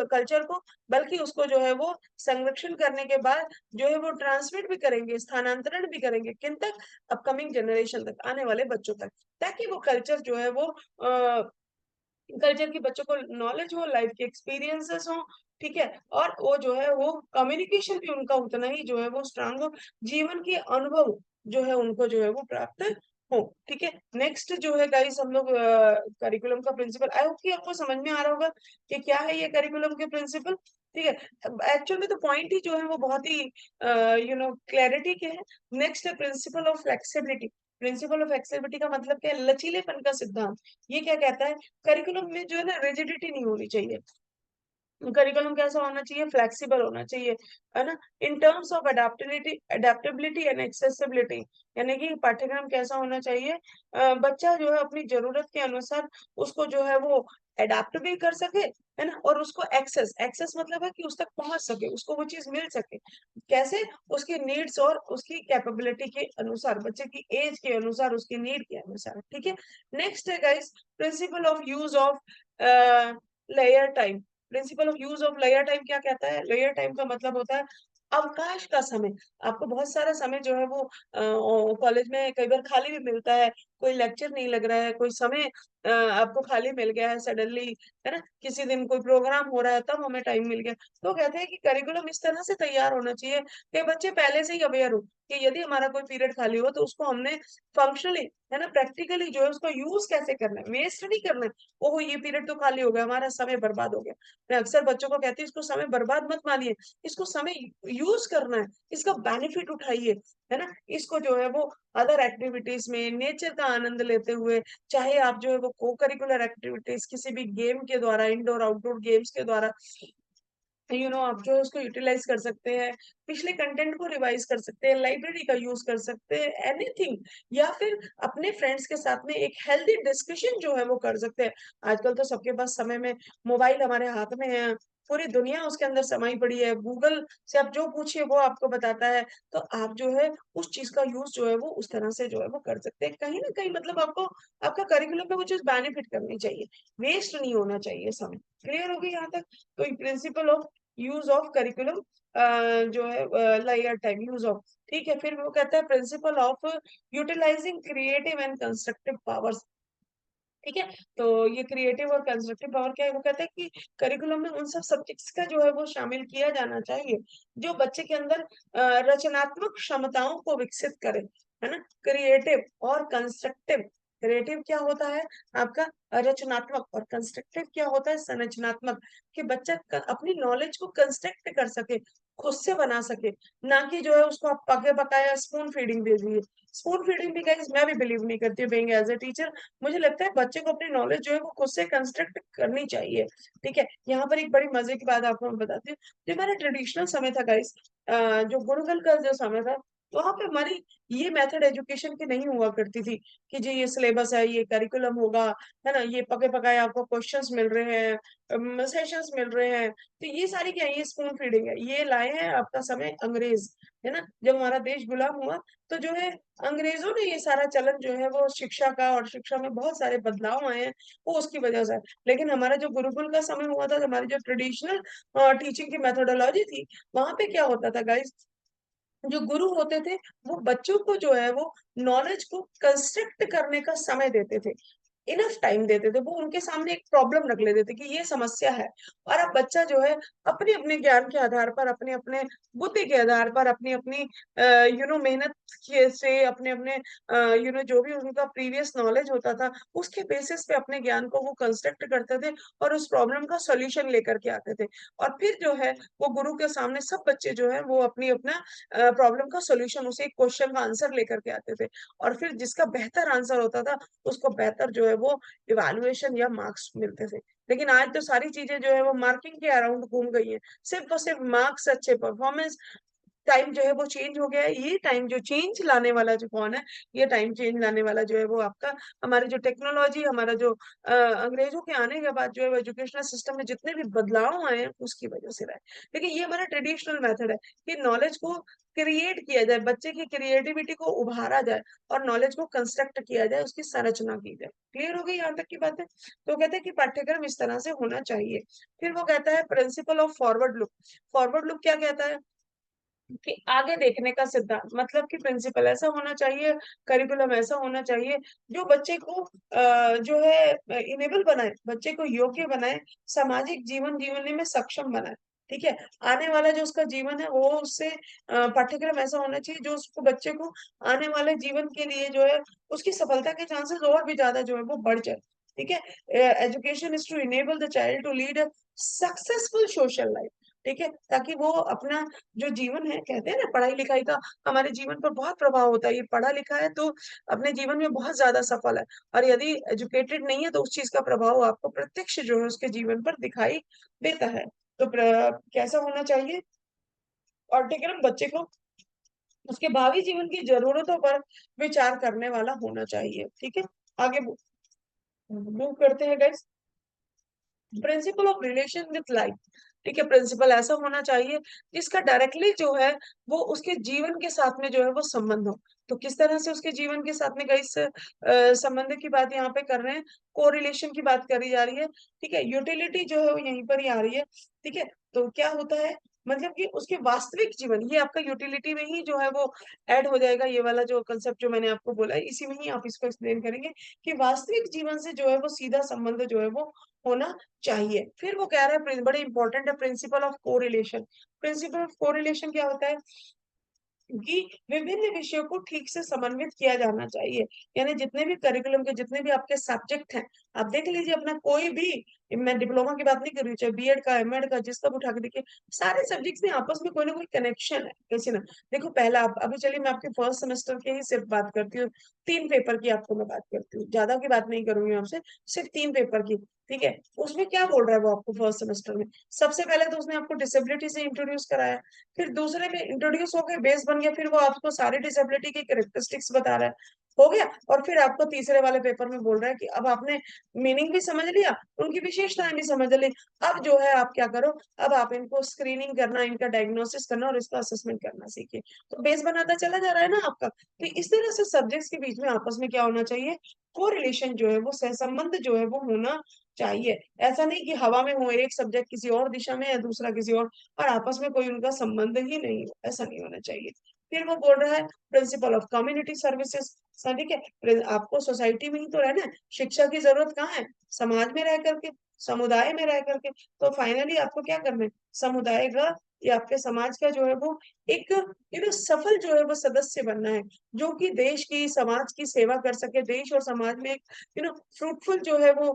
Speaker 1: कल्चर को, बल्कि उसको जो है वो संरक्षण करने के बाद जो है वो ट्रांसमिट भी करेंगे, स्थानांतरण भी करेंगे किन तक? अपकमिंग जनरेशन तक, आने वाले बच्चों तक, ताकि वो कल्चर जो है वो कल्चर की बच्चों को नॉलेज हो, लाइफ के एक्सपीरियंसेस हो, ठीक है, और वो जो है वो कम्युनिकेशन भी उनका उतना ही जो है वो स्ट्रांग हो, जीवन के अनुभव जो है उनको जो है वो प्राप्त हो। ठीक है, नेक्स्ट जो है गाइस हम लोग करिकुलम का प्रिंसिपल, आई होप कि आपको समझ में आ रहा होगा कि क्या है ये करिकुलम के प्रिंसिपल। ठीक है, एक्चुअल में तो पॉइंट ही जो है वो बहुत ही क्लैरिटी के है। नेक्स्ट है principle of flexibility. Principle of flexibility का मतलब क्या है? लचीलेपन का सिद्धांत। ये क्या कहता है? करिकुलम में जो है ना रिजिडिटी नहीं होनी चाहिए। करिकुलम कैसा होना चाहिए? फ्लेक्सिबल होना चाहिए, है ना? In terms of adaptability, adaptability and accessibility, यानी कि पाठ्यक्रम कैसा होना चाहिए? बच्चा जो है अपनी जरूरत के अनुसार उसको जो है वो अडेप्ट भी कर सके, है ना, और उसको एक्सेस, एक्सेस मतलब है कि उस तक पहुंच सके, उसको वो चीज मिल सके। कैसे? उसकी नीड्स और उसकी कैपेबिलिटी के अनुसार, बच्चे की एज के अनुसार, उसकी नीड के अनुसार। ठीक है, नेक्स्ट है guys principle of use of layer time. Principle of use of layer time क्या कहता है? लेयर टाइम का मतलब होता है अवकाश का समय। आपको बहुत सारा समय जो है वो कॉलेज में कई बार खाली भी मिलता है, कोई लेक्चर नहीं लग रहा है, कोई समय आपको खाली मिल गया है सडनली, है ना, किसी दिन कोई प्रोग्राम हो रहा है तब हमें टाइम मिल गया। तो कहते हैं कि करिकुलम इस तरह से तैयार होना चाहिए कि बच्चे पहले से ही अवेयर हो कि यदि हमारा कोई पीरियड खाली हो तो उसको हमने फंक्शनली, है ना, प्रैक्टिकली जो है उसको यूज कैसे करना है, वेस्ट नहीं करना है। ओहो ये पीरियड तो खाली हो गया, हमारा समय बर्बाद हो गया। मैं अक्सर बच्चों को कहती हूँ इसको समय बर्बाद मत मानिए, इसको समय यूज करना है, इसका बेनिफिट उठाइए, है ना। इसको जो है वो अदर एक्टिविटीज में नेचर का आनंद लेते हुए, चाहे आप जो है वो को करिकुलर एक्टिविटीज किसी भी गेम के द्वारा, इंडोर आउटडोर गेम्स के द्वारा, आप जो है उसको यूटिलाइज कर सकते हैं, पिछले कंटेंट को रिवाइज कर सकते हैं, लाइब्रेरी का यूज कर सकते हैं, एनीथिंग, या फिर अपने फ्रेंड्स के साथ में एक हेल्दी डिस्कशन जो है वो कर सकते हैं। आजकल तो सबके पास समय में मोबाइल हमारे हाथ में है, पूरी दुनिया उसके अंदर समाई पड़ी है, गूगल से आप जो पूछिए वो आपको बताता है। तो आप जो है उस चीज का यूज जो है वो उस तरह से जो है वो कर सकते हैं। कहीं ना कहीं मतलब आपको आपका करिकुलम में वो चीज बेनिफिट करनी चाहिए, वेस्ट नहीं होना चाहिए समय। क्लियर हो गई यहाँ तक? तो principle of use of curriculum जो है लेयर टाइम यूज ऑफ। ठीक है, फिर वो कहता है principle of utilising creative and constructive powers. ठीक है, तो ये क्रिएटिव और कंस्ट्रक्टिव पावर क्या है? वो कहता है कि करिकुलम में उन सब सब्जेक्ट्स का जो है वो शामिल किया जाना चाहिए जो बच्चे के अंदर रचनात्मक क्षमताओं को विकसित करे, है ना। क्रिएटिव और कंस्ट्रक्टिव, क्रिएटिव क्या होता है आपका? रचनात्मक, और कंस्ट्रक्टिव क्या होता है? संरचनात्मक। कि बच्चा अपनी नॉलेज को कंस्ट्रक्ट कर सके, खुद से बना सके, ना कि जो है उसको आप पके पकाया स्पून फीडिंग दे दिए। स्पून फीडिंग भी गाइस मैं भी बिलीव नहीं करती हूँ बीइंग एज ए टीचर। मुझे लगता है बच्चे को अपनी नॉलेज जो है वो खुद से कंस्ट्रक्ट करनी चाहिए। ठीक है, यहाँ पर एक बड़ी मजे की बात आपको मैं बताती हूँ। जो हमारा ट्रेडिशनल समय था गाइस, जो गुरुकुल का जो समय था, वहां पे हमारी ये मेथड एजुकेशन की नहीं हुआ करती थी कि जी ये सिलेबस है, ये करिकुलम होगा, है ना, ये पके पकाए आपको क्वेश्चंस मिल रहे हैं, सेशंस मिल रहे हैं। तो ये सारी क्या है? ये स्पून फीडिंग है। ये लाए हैं आपका समय अंग्रेज, है ना। जब हमारा देश गुलाम हुआ तो जो है अंग्रेजों ने ये सारा चलन जो है वो शिक्षा का, और शिक्षा में बहुत सारे बदलाव आए हैं वो उसकी वजह से है। लेकिन हमारा जो गुरुकुल का समय हुआ था, हमारी जो ट्रेडिशनल टीचिंग की मेथोडोलॉजी थी, वहां पे क्या होता था गाइस? जो गुरु होते थे वो बच्चों को जो है वो नॉलेज को कंस्ट्रक्ट करने का समय देते थे, इनफ टाइम देते थे। वो उनके सामने एक प्रॉब्लम रख लेते थे कि ये समस्या है, और अब बच्चा जो है अपने अपने ज्ञान के आधार पर, अपने अपने बुद्धि के आधार पर, अपनी अपनी मेहनत से, अपने अपने जो भी उनका प्रीवियस नॉलेज होता था उसके बेसिस पे अपने ज्ञान को वो कंस्ट्रक्ट करते थे और उस प्रॉब्लम का सोल्यूशन लेकर के आते थे। और फिर जो है वो गुरु के सामने सब बच्चे जो है वो अपनी अपना प्रॉब्लम का सोल्यूशन, उसे एक क्वेश्चन का आंसर लेकर के आते थे, और फिर जिसका बेहतर आंसर होता था उसको बेहतर जो है वो इवैल्यूएशन या मार्क्स मिलते थे। लेकिन आज तो सारी चीजें जो है वो मार्किंग के अराउंड घूम गई है, सिर्फ और सिर्फ मार्क्स, अच्छे परफॉर्मेंस। टाइम जो है वो चेंज हो गया है। ये टाइम जो चेंज लाने वाला जो कौन है, ये टाइम चेंज लाने वाला जो है वो आपका हमारी जो टेक्नोलॉजी, हमारा जो अंग्रेजों के आने के बाद जो है एजुकेशनल सिस्टम में जितने भी बदलाव आए हैं उसकी वजह से रहा है। लेकिन ये हमारा ट्रेडिशनल मेथड है कि नॉलेज को क्रिएट किया जाए, बच्चे की क्रिएटिविटी को उभारा जाए और नॉलेज को कंस्ट्रक्ट किया जाए, उसकी संरचना की जाए। क्लियर हो गई यहाँ तक की बातें? तो कहते हैं कि पाठ्यक्रम इस तरह से होना चाहिए। फिर वो कहता है principle of forward look. Forward look क्या कहता है कि आगे देखने का सिद्धांत, मतलब कि प्रिंसिपल ऐसा होना चाहिए, करिकुलम ऐसा होना चाहिए जो बच्चे को जो है इनेबल बनाए, बच्चे को योग्य बनाए, सामाजिक जीवन जीने में सक्षम बनाए। ठीक है, आने वाला जो उसका जीवन है वो उससे पाठ्यक्रम ऐसा होना चाहिए जो उसको, बच्चे को आने वाले जीवन के लिए जो है उसकी सफलता के चांसेस और भी ज्यादा जो है वो बढ़ जाए। ठीक है, education is to enable the child to lead a successful social life. ठीक है, ताकि वो अपना जो जीवन है, कहते हैं ना पढ़ाई लिखाई का हमारे जीवन पर बहुत प्रभाव होता है, ये पढ़ा लिखा है तो अपने जीवन में बहुत ज्यादा सफल है, और यदि एजुकेटेड नहीं है तो उस चीज का प्रभाव आपको प्रत्यक्ष जो है उसके जीवन पर दिखाई देता है। तो कैसा होना चाहिए पाठ्यक्रम, बच्चे को उसके भावी जीवन की जरूरतों पर विचार करने वाला होना चाहिए। ठीक है, आगे मूव करते हैं guys. Principle of relation with life. ठीक है, प्रिंसिपल ऐसा होना चाहिए जिसका डायरेक्टली जो है वो उसके जीवन के साथ में जो है वो संबंध हो। तो किस तरह से उसके जीवन के साथ में कई संबंध की बात यहाँ पे कर रहे हैं, कोरिलेशन की बात करी जा रही है। ठीक है, यूटिलिटी जो है वो यहीं पर ही आ रही है। ठीक है, तो क्या होता है, मतलब कि उसके वास्तविक जीवन, ये आपका यूटिलिटी में ही जो है वो ऐड हो जाएगा, ये वाला जो कंसेप्ट जो मैंने आपको बोला है इसी में ही आप इसको एक्सप्लेन करेंगे कि वास्तविक जीवन से जो है वो सीधा संबंध जो है वो होना चाहिए। फिर वो कह रहा है बड़े इंपॉर्टेंट है, principle of correlation. Principle of correlation क्या होता है कि विभिन्न विषयों को ठीक से समन्वित किया जाना चाहिए। यानी जितने भी करिकुलम के जितने भी आपके सब्जेक्ट हैं, आप देख लीजिए अपना कोई भी, मैं डिप्लोमा की बात नहीं कर रही हूँ, चाहे बीएड का, एमएड का, जिसका भी उठा के देखिए, सारे सब्जेक्ट्स में आपस में कोई ना कोई कनेक्शन है कैसे ना। देखो पहला आप अभी चलिए मैं आपके फर्स्ट सेमेस्टर के ही सिर्फ बात करती हूँ, 3 पेपर की आपको मैं बात करती हूँ, ज्यादा की बात नहीं करूंगी आपसे, सिर्फ 3 पेपर की। ठीक है, उसमें क्या बोल रहा है वो आपको फर्स्ट सेमेस्टर में, सबसे पहले तो उसने आपको डिसेबिलिटी से इंट्रोड्यूस कराया, फिर दूसरे में इंट्रोड्यूस हो गए, बेस बन गया, फिर वो आपको सारी डिसेबिलिटी की कैरेक्टरिस्टिक्स बता रहा है, हो गया। और फिर आपको तीसरे वाले पेपर में बोल रहा है कि अब आपने मीनिंग भी समझ लिया, उनकी विशेषताएं भी समझ ली, अब जो है आप क्या करो, अब आप इनको स्क्रीनिंग करना, इनका डायग्नोसिस करना और इसका असेसमेंट करना सीखिए। तो बेस बनाता चला जा रहा है ना आपका। तो इस तरह से सब्जेक्ट्स के बीच में आपस में क्या होना चाहिए, को रिलेशन जो है वो सहसंबंध जो है वो होना चाहिए। ऐसा नहीं कि हवा में हो, एक सब्जेक्ट किसी और दिशा में है दूसरा किसी और आपस में कोई उनका संबंध ही नहीं हो, ऐसा नहीं होना चाहिए। फिर वो बोल रहा है प्रिंसिपल ऑफ कम्युनिटी सर्विसेज। ठीक है, आपको सोसाइटी में ही तो रहना है, शिक्षा की जरूरत कहाँ है, समाज में रह करके, समुदाय में रह करके। तो फाइनली आपको क्या करना है, समुदाय का या आपके समाज का जो है वो एक सफल जो है वो सदस्य बनना है, जो कि देश की, समाज की सेवा कर सके, देश और समाज में एक फ्रूटफुल जो है वो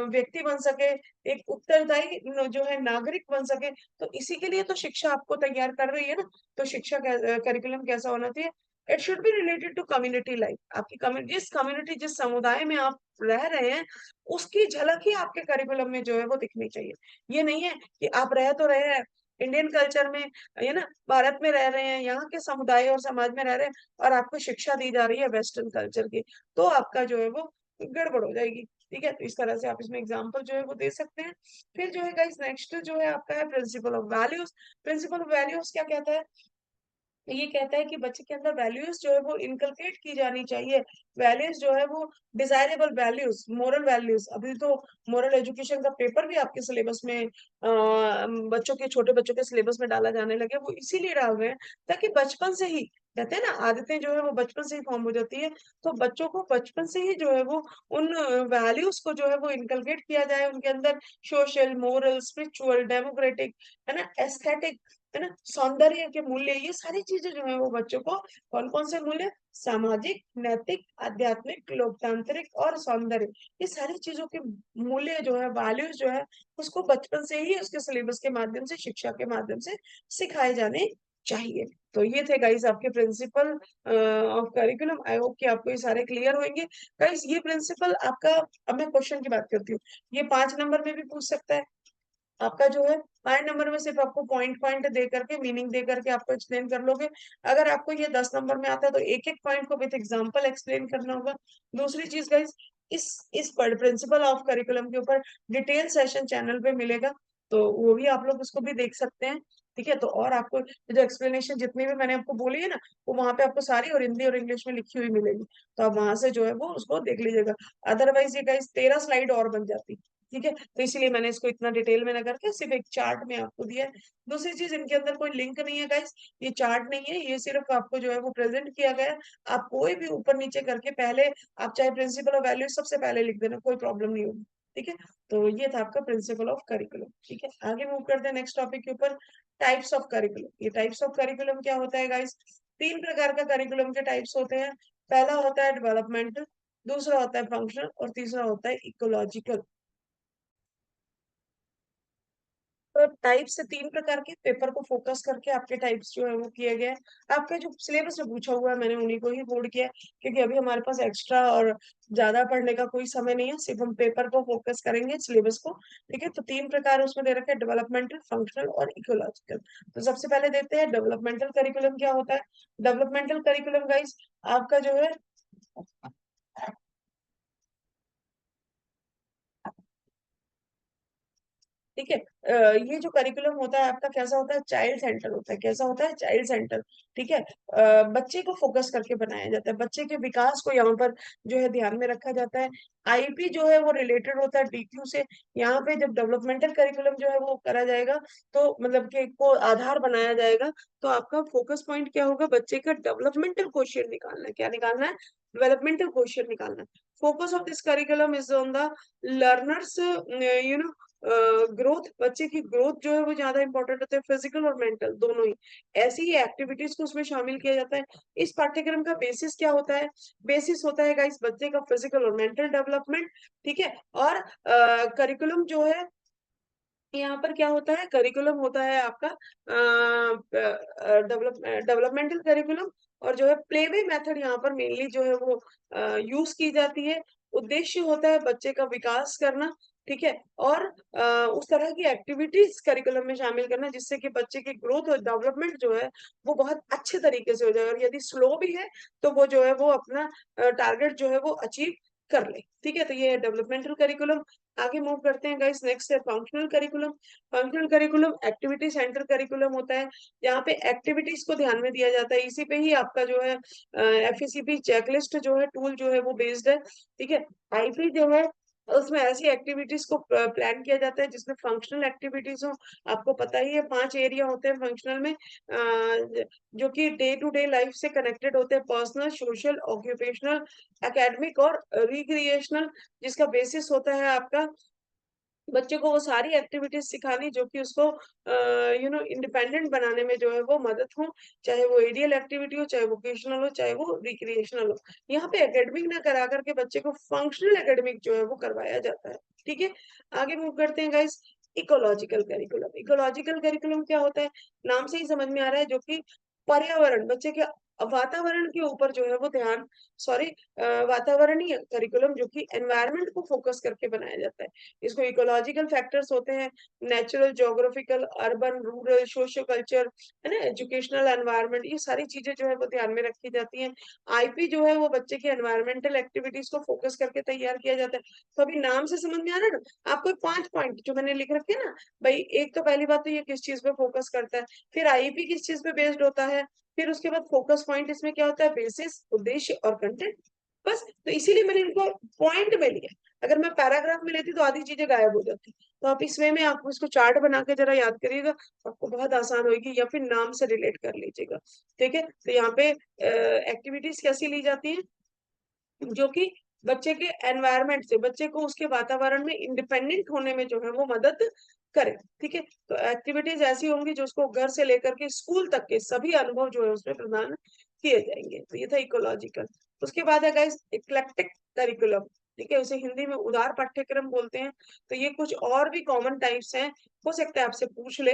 Speaker 1: व्यक्ति बन सके, एक उत्तरदायी जो है नागरिक बन सके। तो इसी के लिए तो शिक्षा आपको तैयार कर रही है ना। तो शिक्षा करिकुलम कैसा होना चाहिए, it should be related to community life. आपकी कम्युनिटी, जिस कम्युनिटी, जिस समुदाय में आप रह रहे हैं उसकी झलक ही आपके करिकुलम में जो है वो दिखनी चाहिए। ये नहीं है कि आप रह तो रहे हैं इंडियन कल्चर में, है ना, भारत में रह रहे हैं, यहाँ के समुदाय और समाज में रह रहे हैं, और आपको शिक्षा दी जा रही है वेस्टर्न कल्चर की, तो आपका जो है वो गड़बड़ हो जाएगी। ठीक है, तो इस तरह से आप इसमें एग्जांपल जो है वो दे सकते हैं। फिर जो है गाइस नेक्स्ट जो है आपका है principle of values. Principle of values क्या कहता है ये कहता है कि बच्चे के अंदर वैल्यूज जो है वो इनकलकेट की जानी चाहिए। वैल्यूज जो है वो डिजायरेबल वैल्यूज, मोरल वैल्यूज। अभी तो मोरल एजुकेशन का पेपर भी आपके सिलेबस में बच्चों के, छोटे बच्चों के सिलेबस में डाला जाने लगे। वो इसीलिए डाल रहे हैं ताकि बचपन से ही, कहते हैं ना, आदतें जो है वो बचपन से ही फॉर्म हो जाती है। तो बच्चों को बचपन से ही जो है वो उन वैल्यूज को जो है वो इनकलकेट किया जाए उनके अंदर। सोशल, मोरल, स्पिरिचुअल, डेमोक्रेटिक, है ना, एस्थेटिक, है ना, सौंदर्य के मूल्य, ये सारी चीजें जो है वो बच्चों को, कौन कौन से मूल्य, सामाजिक, नैतिक, आध्यात्मिक, लोकतांत्रिक और सौंदर्य, ये सारी चीजों के मूल्य जो है, वैल्यूज जो है, उसको बचपन से ही उसके सिलेबस के माध्यम से, शिक्षा के माध्यम से सिखाए जाने चाहिए। तो ये थे गाइस आपके principle of curriculum. I hope कि आपको ये सारे क्लियर होंगे गाइस। ये प्रिंसिपल आपका, अब मैं क्वेश्चन की बात करती हूँ, ये 5 नंबर में भी पूछ सकता है आपका जो है। 5 नंबर में सिर्फ आपको पॉइंट पॉइंट दे करके, मीनिंग दे करके आपको एक्सप्लेन कर लोगे। अगर आपको ये 10 नंबर में आता है तो एक एक पॉइंट को विथ एग्जांपल एक्सप्लेन करना होगा। दूसरी चीज गाइस, इस प्रिंसिपल ऑफ करिकुलम के ऊपर डिटेल सेशन चैनल पे मिलेगा, तो वो भी आप लोग उसको भी देख सकते हैं। ठीक है, तो और आपको जो एक्सप्लेनेशन जितनी भी मैंने आपको बोली है ना, वो वहां पे आपको सारी और हिंदी और इंग्लिश में लिखी हुई मिलेगी। तो आप वहां से जो है वो उसको देख लीजिएगा। अदरवाइज ये गाइस 13 स्लाइड और बन जाती। ठीक है, तो इसीलिए मैंने इसको इतना डिटेल में ना करके सिर्फ एक चार्ट में आपको दिया है। दूसरी चीज, इनके अंदर कोई लिंक नहीं है गाइस, ये चार्ट नहीं है, ये सिर्फ आपको जो है वो प्रेजेंट किया गया है। आप कोई भी ऊपर नीचे करके पहले, आप चाहे प्रिंसिपल ऑफ वैल्यू सबसे पहले लिख देना, कोई प्रॉब्लम नहीं होगी। ठीक है, तो ये था आपका प्रिंसिपल ऑफ करिकुलम। ठीक है, आगे मूव करते हैं नेक्स्ट टॉपिक के ऊपर, टाइप्स ऑफ करिकुलम। ये टाइप्स ऑफ करिकुलम क्या होता है गाइस? 3 प्रकार का करिकुलम के टाइप्स होते हैं। पहला होता है डेवलपमेंटल, दूसरा होता है फंक्शनल और तीसरा होता है इकोलॉजिकल। तो टाइप से 3 प्रकार के पेपर को फोकस करके आपके टाइप्स जो है वो किए गए हैं। आपके जो सिलेबस में पूछा हुआ है मैंने उन्हीं को ही बोर्ड किया है, क्योंकि अभी हमारे पास एक्स्ट्रा और ज्यादा पढ़ने का कोई समय नहीं है, सिर्फ हम पेपर को फोकस करेंगे, सिलेबस को। ठीक है, तो 3 प्रकार उसमें दे रखे हैं, डेवलपमेंटल, फंक्शनल और इकोलॉजिकल। तो सबसे पहले देखते हैं डेवलपमेंटल करिकुलम क्या होता है। डेवलपमेंटल करिकुलम गाइस आपका जो है, ठीक है, ये जो करिकुलम होता है आपका कैसा होता है, चाइल्ड सेंटर होता है। कैसा होता है? Child centre. ठीक है, बच्चे को फोकस करके बनाया जाता है, बच्चे के विकास को यहाँ पर जो है ध्यान में रखा जाता है। आईपी जो है वो रिलेटेड होता है डीक्यू से। यहाँ पे जब डेवलपमेंटल करिकुलम जो है वो करा जाएगा, तो मतलब कि को आधार बनाया जाएगा, तो आपका फोकस पॉइंट क्या होगा, बच्चे का डेवलपमेंटल क्वोशिएंट निकालना है। क्या निकालना है? डेवलपमेंटल क्वोशिएंट निकालना है। Focus of this curriculum is on the learners, you know, growth. बच्चे की ग्रोथ जो है वो ज्यादा इंपॉर्टेंट होता है, फिजिकल और मेंटल दोनों ही। ऐसी ही एक्टिविटीज को उसमें शामिल किया जाता है। इस पाठ्यक्रम का बेसिस क्या होता है? बेसिस होता है गाइस बच्चे का फिजिकल और मेंटल डेवलपमेंट। ठीक है, और करिकुलम जो है, यहाँ पर क्या होता है, करिकुलम होता है आपका डेवलपमेंटल करिकुलम। और जो है प्लेवे मेथड यहाँ पर मेनली जो है वो यूज की जाती है। उद्देश्य होता है बच्चे का विकास करना। ठीक है, और उस तरह की एक्टिविटीज करिकुलम में शामिल करना जिससे कि बच्चे की ग्रोथ और डेवलपमेंट जो है वो बहुत अच्छे तरीके से हो जाए, और यदि स्लो भी है तो वो जो है वो अपना टारगेट जो है वो अचीव कर ले। ठीक है, तो ये है डेवलपमेंटल करिकुलम। आगे मूव करते हैं गाइस, नेक्स्ट है functional curriculum. Functional curriculum activity centre curriculum होता है, यहाँ पे एक्टिविटीज को ध्यान में दिया जाता है। इसी पे ही आपका जो है एफएसीपी चेकलिस्ट जो है, टूल जो है वो बेस्ड है। ठीक है, आईपी जो है उसमें ऐसी एक्टिविटीज को प्लान किया जाता है जिसमें फंक्शनल एक्टिविटीज हो। आपको पता ही है 5 एरिया होते हैं फंक्शनल में, जो कि डे टू डे लाइफ से कनेक्टेड होते हैं, पर्सनल, सोशल, ऑक्यूपेशनल, एकेडमिक और रिक्रिएशनल। जिसका बेसिस होता है आपका बच्चे को वो सारी एक्टिविटीज सिखानी जो कि उसको इंडिपेंडेंट बनाने में जो है वो मदद हो। चाहे वो एडियल एक्टिविटी हो, चाहे वोकेशनल हो, चाहे वो रिक्रिएशनल हो। यहाँ पे एकेडमिक ना करा करके बच्चे को फंक्शनल एकेडमिक जो है वो करवाया जाता है। ठीक है, आगे मूव करते हैं guys, ecological curriculum. Ecological curriculum क्या होता है? नाम से ही समझ में आ रहा है, जो कि पर्यावरण, बच्चे के वातावरण के ऊपर जो है वो ध्यान, सॉरी, वातावरणीय करिकुलम जो कि एनवायरनमेंट को फोकस करके बनाया जाता है। इसको इकोलॉजिकल फैक्टर्स होते हैं, natural, geographical, urban, rural, socio culture, है ना, एजुकेशनल एनवायरनमेंट, ये सारी चीजें जो है वो ध्यान में रखी जाती हैं। आईपी जो है वो बच्चे के एनवायरमेंटल एक्टिविटीज को फोकस करके तैयार किया जाता है। तो अभी नाम से समझ में आ रहा है ना आपको, 5 पॉइंट जो मैंने लिख रखे हैं ना भाई। एक तो पहली बात तो ये किस चीज पे फोकस करता है, फिर आईपी किस चीज पे बेस्ड होता है, फिर उसके बाद फोकस पॉइंट, इसमें क्या होता है, बेसिस, उद्देश्य और कंटेंट। बस, तो इसीलिए मैंने इनको पॉइंट में लिया। अगर मैं पैराग्राफ में लेती तो आधी चीजें गायब हो जाती। तो आप इस वे में आप इसको चार्ट बना के जरा याद करिएगा, तो आपको बहुत आसान होगी, या फिर नाम से रिलेट कर लीजिएगा। ठीक है, तो यहाँ पे एक्टिविटीज कैसी ली जाती है, जो कि बच्चे के एनवायरनमेंट से, बच्चे को उसके वातावरण में इंडिपेंडेंट होने में जो है वो मदद करे। ठीक है, तो एक्टिविटीज ऐसी होंगी जो उसको घर से लेकर के स्कूल तक के सभी अनुभव जो है उसमें प्रदान किए जाएंगे। तो ये था इकोलॉजिकल। उसके बाद है गाइस इक्लेक्टिक करिकुलम। ठीक है, उसे हिंदी में उदार पाठ्यक्रम बोलते हैं। तो ये कुछ और भी कॉमन टाइप्स हैं, हो सकता है आपसे पूछ ले,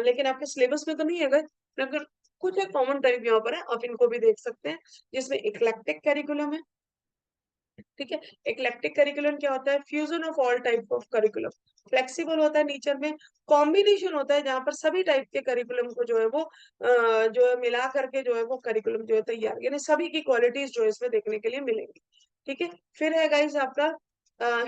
Speaker 1: लेकिन आपके सिलेबस में तो नहीं है गाइस, लेकिन कुछ एक कॉमन टाइप यहाँ पर है, आप इनको भी देख सकते हैं, जिसमें इक्लेक्टिक करिकुलम है। ठीक है, इक्लेक्टिक करिकुलम क्या होता है, fusion of all type of curriculum. Flexible होता है नेचर में, कॉम्बिनेशन होता है जहां पर सभी टाइप के करिकुलम को जो है वो जो है मिला करके जो है वो करिकुलम जो है तैयार, यानी सभी की क्वालिटीज जो है इसमें देखने के लिए मिलेंगी। ठीक है, फिर है गाइस आपका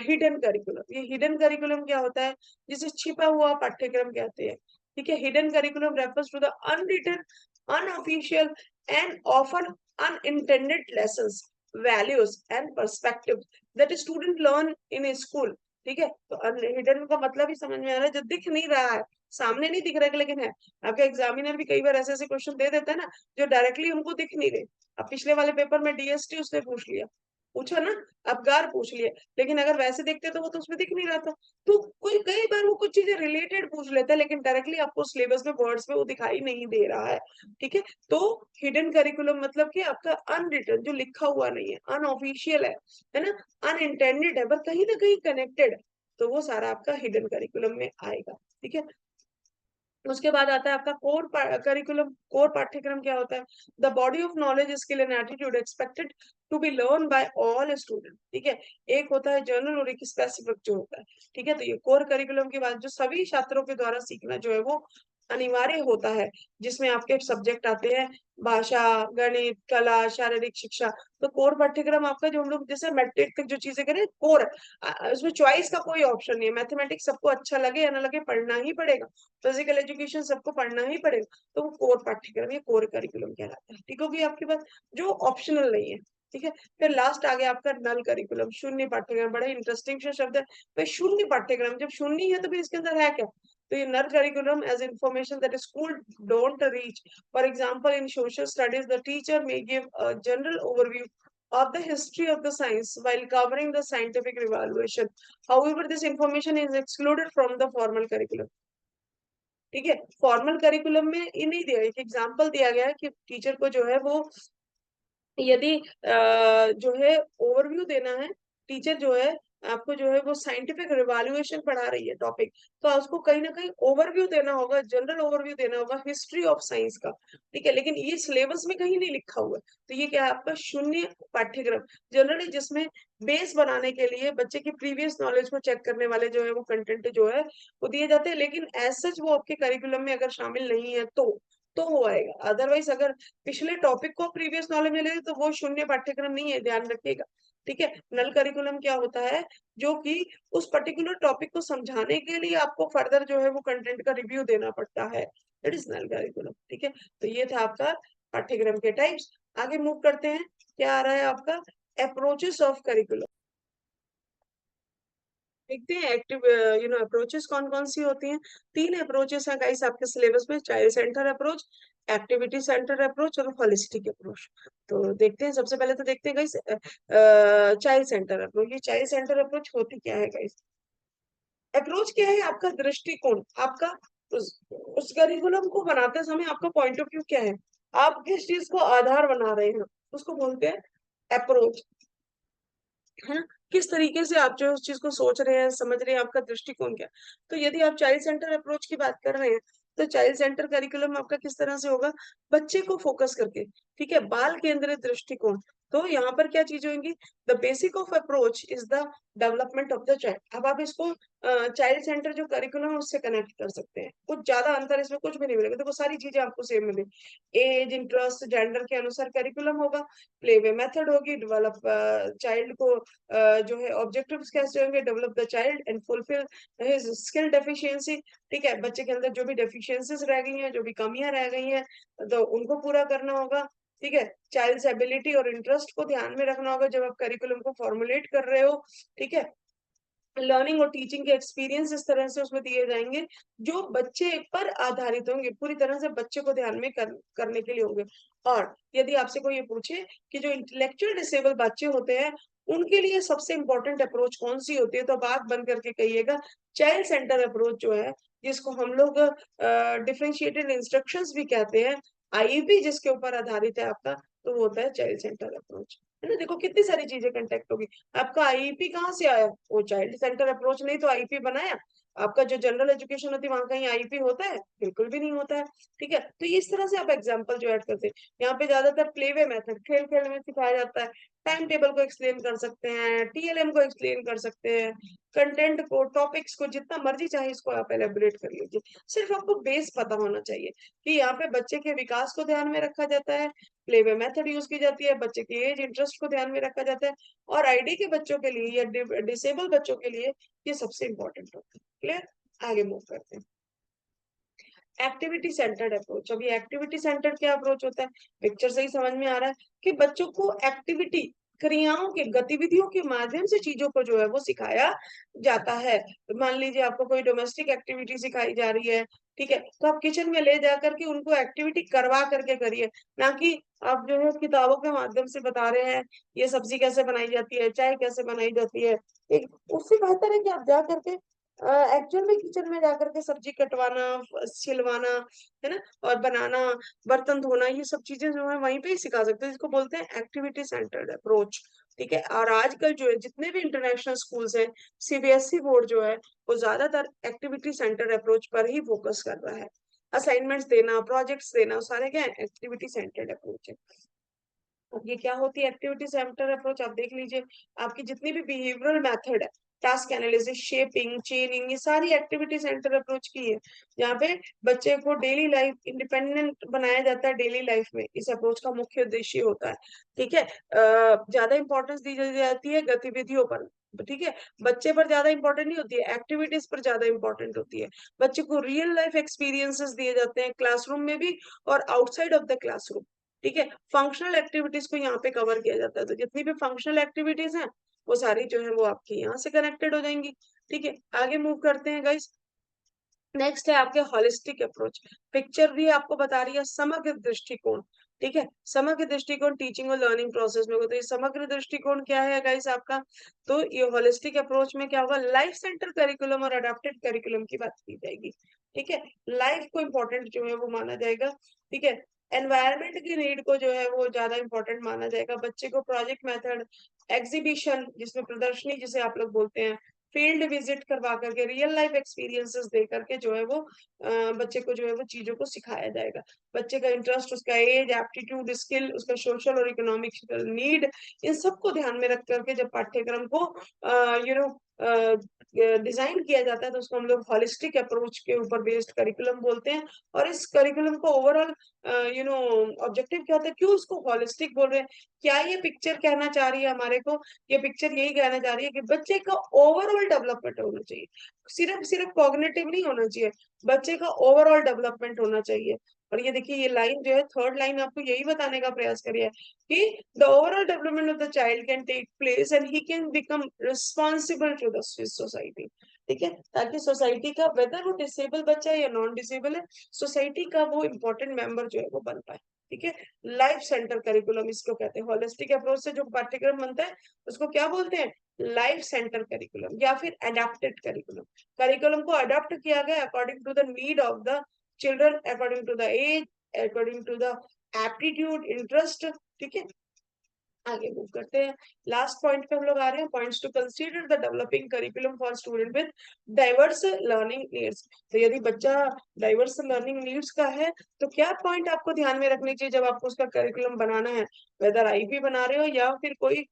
Speaker 1: हिडन करिकुलम। ये हिडन करिकुलम क्या होता है, जिसे छिपा हुआ पाठ्यक्रम कहते हैं। ठीक है, hidden curriculum refers to the unwritten, unofficial and often unintended lessons, values and perspective that student learn in a school. ठीक है, तो हिडन का मतलब ही समझ में आ रहा है, जो दिख नहीं रहा है, सामने नहीं दिख रहा है लेकिन है। आपका एग्जामिनर भी कई बार ऐसे ऐसे क्वेश्चन दे देता है ना, जो डायरेक्टली उनको दिख नहीं रहे। अब पिछले वाले पेपर में डीएसटी उसने पूछ लिया, पूछा ना, अबगार पूछ लिया, लेकिन अगर वैसे देखते तो वो तो उसमें दिख नहीं रहा था। तो कोई कई बार वो कुछ चीजें रिलेटेड पूछ लेता है, लेकिन डायरेक्टली आपको सिलेबस में वर्ड्स में वो दिखाई नहीं दे रहा है। ठीक है, तो हिडन करिकुलम मतलब कि आपका अनरिटन, जो लिखा हुआ नहीं है, अनऑफिशियल है ना, अनइंटेंडेड है, पर कहीं ना कहीं कनेक्टेड है, तो वो सारा आपका हिडन करिकुलम में आएगा। ठीक है, उसके बाद आता है आपका कोर करिकुलम। कोर पाठ्यक्रम क्या होता है, the body of knowledge, skill and attitude expected to be learn by all student. ठीक है, एक होता है जनरल और एक स्पेसिफिक जो होता है। ठीक है, तो ये कोर करिकुलम की बात, जो सभी छात्रों के द्वारा सीखना जो है वो अनिवार्य होता है, जिसमें आपके सब्जेक्ट आते हैं भाषा, गणित, कला, शारीरिक शिक्षा। तो कोर पाठ्यक्रम आपका, जो हम लोग जैसे मैट्रिक तक जो चीजें करें कोर, उसमें चॉइस का कोई ऑप्शन नहीं है। मैथमेटिक्स सबको अच्छा लगे या ना लगे, पढ़ना ही पड़ेगा। फिजिकल एजुकेशन सबको पढ़ना ही पड़ेगा, तो वो कोर पाठ्यक्रम, ये कोर करिकुलम कहलाता है। ठीक होगी आपके पास, जो ऑप्शनल नहीं है। ठीक है, फिर लास्ट आ गया आपका नल करिकुलम, शून्य पाठ्यक्रम। बड़ा इंटरेस्टिंग सा शब्द है भाई, शून्य पाठ्यक्रम, जब शून्य है तो फिर इसके अंदर है क्या। तो ये null curriculum as information that school don't reach. For example, in social studies the teacher may give a general overview of the history of the science while covering the scientific evaluation. However, this information is excluded from the formal curriculum. ठीक है, formal curriculum में ये नहीं दिया, एक example दिया गया है कि टीचर को जो है वो यदि जो है ओवरव्यू देना है, टीचर जो है आपको जो है वो साइंटिफिक रिवैल्यूएशन पढ़ा रही है टॉपिक, तो उसको कहीं ना कहीं ओवरव्यू देना होगा, जनरल ओवरव्यू देना होगा हिस्ट्री ऑफ साइंस का। ठीक है, लेकिन ये सिलेबस में कहीं नहीं लिखा हुआ है, तो ये क्या है आपका शून्य पाठ्यक्रम, जनरली जिसमें बेस बनाने के लिए बच्चे की प्रीवियस नॉलेज को चेक करने वाले जो है वो कंटेंट जो है वो दिए जाते हैं, लेकिन एज सच वो आपके करिकुलम में अगर शामिल नहीं है तो वो आएगा। अदरवाइज अगर पिछले टॉपिक को प्रीवियस नॉलेज मिले तो वो शून्य पाठ्यक्रम नहीं है, ध्यान रखिएगा। ठीक है, नल करिकुलम क्या होता है, जो कि उस पर्टिकुलर टॉपिक को समझाने के लिए आपको फर्दर जो है वो कंटेंट का रिव्यू देना पड़ता है, दैट इज नल करिकुलम। ठीक है, तो ये था आपका पाठ्यक्रम के टाइप्स। आगे मूव करते हैं, क्या आ रहा है आपका अप्रोचेस ऑफ करिकुलम। देखते हैं एक्टिव अप्रोचेस कौन कौन सी होती हैं। तीन अप्रोचेस हैं गाइस आपके सिलेबस में, child centre approach, activity centre approach और होलिस्टिक अप्रोच। तो देखते हैं, सबसे पहले तो देखते हैं गाइस चाइल्ड सेंटर अप्रोच। ये चाइल्ड सेंटर अप्रोच होती क्या है गाइस, अप्रोच क्या है, आपका दृष्टिकोण, आपका उस करिकुलम को बनाते समय आपका पॉइंट ऑफ व्यू क्या है, आप किस चीज को आधार बना रहे हैं, उसको बोलते हैं अप्रोच, है ना। किस तरीके से आप जो उस चीज को सोच रहे हैं, समझ रहे हैं, आपका दृष्टिकोण क्या है। तो यदि आप चाइल्ड सेंटर अप्रोच की बात कर रहे हैं, तो चाइल्ड सेंटर करिकुलम आपका किस तरह से होगा, बच्चे को फोकस करके। ठीक है, बाल केंद्रित दृष्टिकोण, तो यहाँ पर क्या चीज होंगी, the basic of approach is the development of the child. अब आप इसको चाइल्ड सेंटर जो करिकुलम है उससे कनेक्ट कर सकते हैं, कुछ ज्यादा अंतर इसमें कुछ भी नहीं मिलेगा, देखो सारी चीजें आपको सेम मिलेगी, एज इंटरेस्ट जेंडर के अनुसार करिकुलम होगा, प्ले वे मेथड होगी, डेवलप चाइल्ड को जो है ऑब्जेक्टिव्स कैसे होंगे, develop the child and fulfil his skill deficiency. ठीक है, बच्चे के अंदर जो भी डेफिशिएंसीज रह गई हैं, जो भी कमियां रह गई हैं, तो उनको पूरा करना होगा। ठीक है, चाइल्ड्स एबिलिटी और इंटरेस्ट को ध्यान में रखना होगा जब आप करिकुलम को फॉर्मुलेट कर रहे हो। ठीक है, लर्निंग और टीचिंग के एक्सपीरियंस इस तरह से उसमें दिए जाएंगे जो बच्चे पर आधारित होंगे, पूरी तरह से बच्चे को ध्यान में करने के लिए होंगे। और यदि आपसे कोई ये पूछे कि जो इंटेलेक्चुअल डिसेबल बच्चे होते हैं उनके लिए सबसे इंपॉर्टेंट अप्रोच कौन सी होती है, तो बात बंद करके कहिएगा चाइल्ड सेंटर अप्रोच जो है, जिसको हम लोग डिफरेंशिएटेड इंस्ट्रक्शंस भी कहते हैं, आईईपी जिसके ऊपर आधारित है आपका, तो वो होता है चाइल्ड सेंटर अप्रोच। है ना, देखो कितनी सारी चीजें कंटेक्ट होगी। आपका आईईपी कहाँ से आया, वो चाइल्ड सेंटर अप्रोच नहीं तो आईईपी बनाया। आपका जो जनरल एजुकेशन होती है वहां कहीं आईईपी होता है, बिल्कुल भी नहीं होता है। ठीक है, तो इस तरह से आप एग्जांपल जो ऐड करते हैं, यहाँ पे ज्यादातर प्लेवे मेथड खेल खेल में सिखाया जाता है, टाइम टेबल को एक्सप्लेन कर सकते हैं, टीएलएम को एक्सप्लेन कर सकते हैं, कंटेंट को टॉपिक्स को जितना मर्जी चाहे इसको आप एलेबोरेट कर लीजिए, सिर्फ आपको बेस पता होना चाहिए कि यहाँ पे बच्चे के विकास को ध्यान में रखा जाता है, प्लेवे मेथड यूज की जाती है, बच्चे के एज इंटरेस्ट को ध्यान में रखा जाता है, और आईडी के बच्चों के लिए या डिसेबल बच्चों के लिए ये सबसे इंपॉर्टेंट होता है। क्लियर, आगे मूव करते हैं। Activity centred approach. अभी एक्टिविटी सेंटर्ड क्या अप्रोच होता है, पिक्चर से ही समझ में आ रहा है कि बच्चों को एक्टिविटी क्रियाओं के गतिविधियों के माध्यम से चीजों को जो है वो सिखाया जाता है। मान लीजिए आपको कोई डोमेस्टिक एक्टिविटी सिखाई जा रही है, ठीक है, तो आप किचन में ले जा करके उनको एक्टिविटी करवा करके करिए, ना कि आप जो है किताबों के माध्यम से बता रहे हैं ये सब्जी कैसे बनाई जाती है, चाय कैसे बनाई जाती है। एक उससे बेहतर है कि आप जा करके एक्चुअल में किचन में जाकर के सब्जी कटवाना, छिलवाना, है ना, और बनाना, बर्तन धोना, ये सब चीजें जो है वहीं पे ही सिखा सकते हैं, जिसको बोलते हैं एक्टिविटी सेंटर्ड अप्रोच। ठीक है, और आजकल जो है जितने भी इंटरनेशनल स्कूल्स हैं, सीबीएसई बोर्ड जो है वो ज्यादातर एक्टिविटी सेंटर्ड अप्रोच पर ही फोकस कर रहा है। असाइनमेंट्स देना, प्रोजेक्ट्स देना, सारे क्या है, एक्टिविटी सेंटर्ड अप्रोच है। अब ये क्या होती है एक्टिविटी सेंटर अप्रोच, आप देख लीजिए, आपकी जितनी भी बिहेवियरल मेथड है, टास्क एनालिसिस, शेपिंग, चेनिंग, ये सारी एक्टिविटी सेंटर अप्रोच की है, जहाँ पे बच्चे को डेली लाइफ इंडिपेंडेंट बनाया जाता है, डेली लाइफ में इस अप्रोच का मुख्य उद्देश्य होता है। ठीक है, ज्यादा इंपॉर्टेंस दी जाती है गतिविधियों पर। ठीक है, बच्चे पर ज्यादा इंपॉर्टेंट नहीं होती है, एक्टिविटीज पर ज्यादा इंपॉर्टेंट होती है। बच्चे को रियल लाइफ एक्सपीरियंसेस दिए जाते हैं, क्लासरूम में भी और आउटसाइड ऑफ द क्लासरूम। ठीक है, फंक्शनल एक्टिविटीज को यहाँ पे कवर किया जाता है, तो जितनी भी फंक्शनल एक्टिविटीज हैं वो सारी जो है वो आपकी यहाँ से कनेक्टेड हो जाएंगी। ठीक है, आगे मूव करते हैं गाइस। नेक्स्ट है आपके होलिस्टिक अप्रोच। पिक्चर भी आपको बता रही है समग्र दृष्टिकोण। ठीक है, समग्र दृष्टिकोण टीचिंग और लर्निंग प्रोसेस में, तो ये समग्र दृष्टिकोण क्या है गाइस आपका, तो ये होलिस्टिक अप्रोच में क्या होगा, लाइफ सेंटर करिकुलम और अडेप्टेड करिकुलम की बात की जाएगी। ठीक है, लाइफ को इम्पोर्टेंट जो है वो माना जाएगा। ठीक है, एनवायरमेंट की नीड को जो है वो ज्यादा इंपॉर्टेंट माना जाएगा। बच्चे को प्रोजेक्ट मेथड, एग्जीबिशन जिसमें प्रदर्शनी जिसे आप लोग बोलते हैं, फील्ड विजिट करवा करके, रियल लाइफ एक्सपीरियंसेस दे करके जो है वो बच्चे को जो है वो चीजों को सिखाया जाएगा। बच्चे का इंटरेस्ट, उसका एज, एप्टीट्यूड, स्किल, उसका सोशल और इकोनॉमिक नीड, इन सबको ध्यान में रख करके जब पाठ्यक्रम को यू नो डिजाइन किया जाता है तो उसको हम लोग हॉलिस्टिक अप्रोच के ऊपर बेस्ड करिकुलम बोलते हैं। और इस करिकुलम को ओवरऑल ऑब्जेक्टिव क्या होता है, क्यों इसको हॉलिस्टिक बोल रहे हैं, क्या ये पिक्चर कहना चाह रही है हमारे को, ये पिक्चर यही कहना चाह रही है कि बच्चे का ओवरऑल डेवलपमेंट होना चाहिए, सिर्फ सिर्फ कॉग्निटिव नहीं होना चाहिए, बच्चे का ओवरऑल डेवलपमेंट होना चाहिए। और ये देखिए, ये लाइन जो है थर्ड लाइन आपको यही बताने का प्रयास करिए कि the overall development of the child can take place and he can become responsible to the society. ठीक है, ताकि सोसाइटी का, वेदर वो डिसेबल बच्चा है या नॉन डिसेबल है, सोसाइटी का वो इम्पोर्टेंट मेंबर जो है वो बन पाए। ठीक है, लाइफ सेंटर करिकुलम इसको कहते हैं। होलिस्टिक अप्रोच से जो पाठ्यक्रम बनता है उसको क्या बोलते हैं, लाइफ सेंटर करिकुलम या फिर अडेप्टेड करिकुलम। करिकुलम को अडॉप्ट किया गया according to the need of the children, according to the age, according to the aptitude, interest. ठीक है, आगे मूव करते हैं। लास्ट पॉइंट पे हम लोग आ रहे हैं, points to consider the developing curriculum for student with diverse learning needs. तो यदि बच्चा डाइवर्स लर्निंग नीड्स का है तो क्या पॉइंट आपको ध्यान में रखनी चाहिए जब आपको उसका करिकुलम बनाना है, वेदर आईपी बना रहे हो या फिर कोई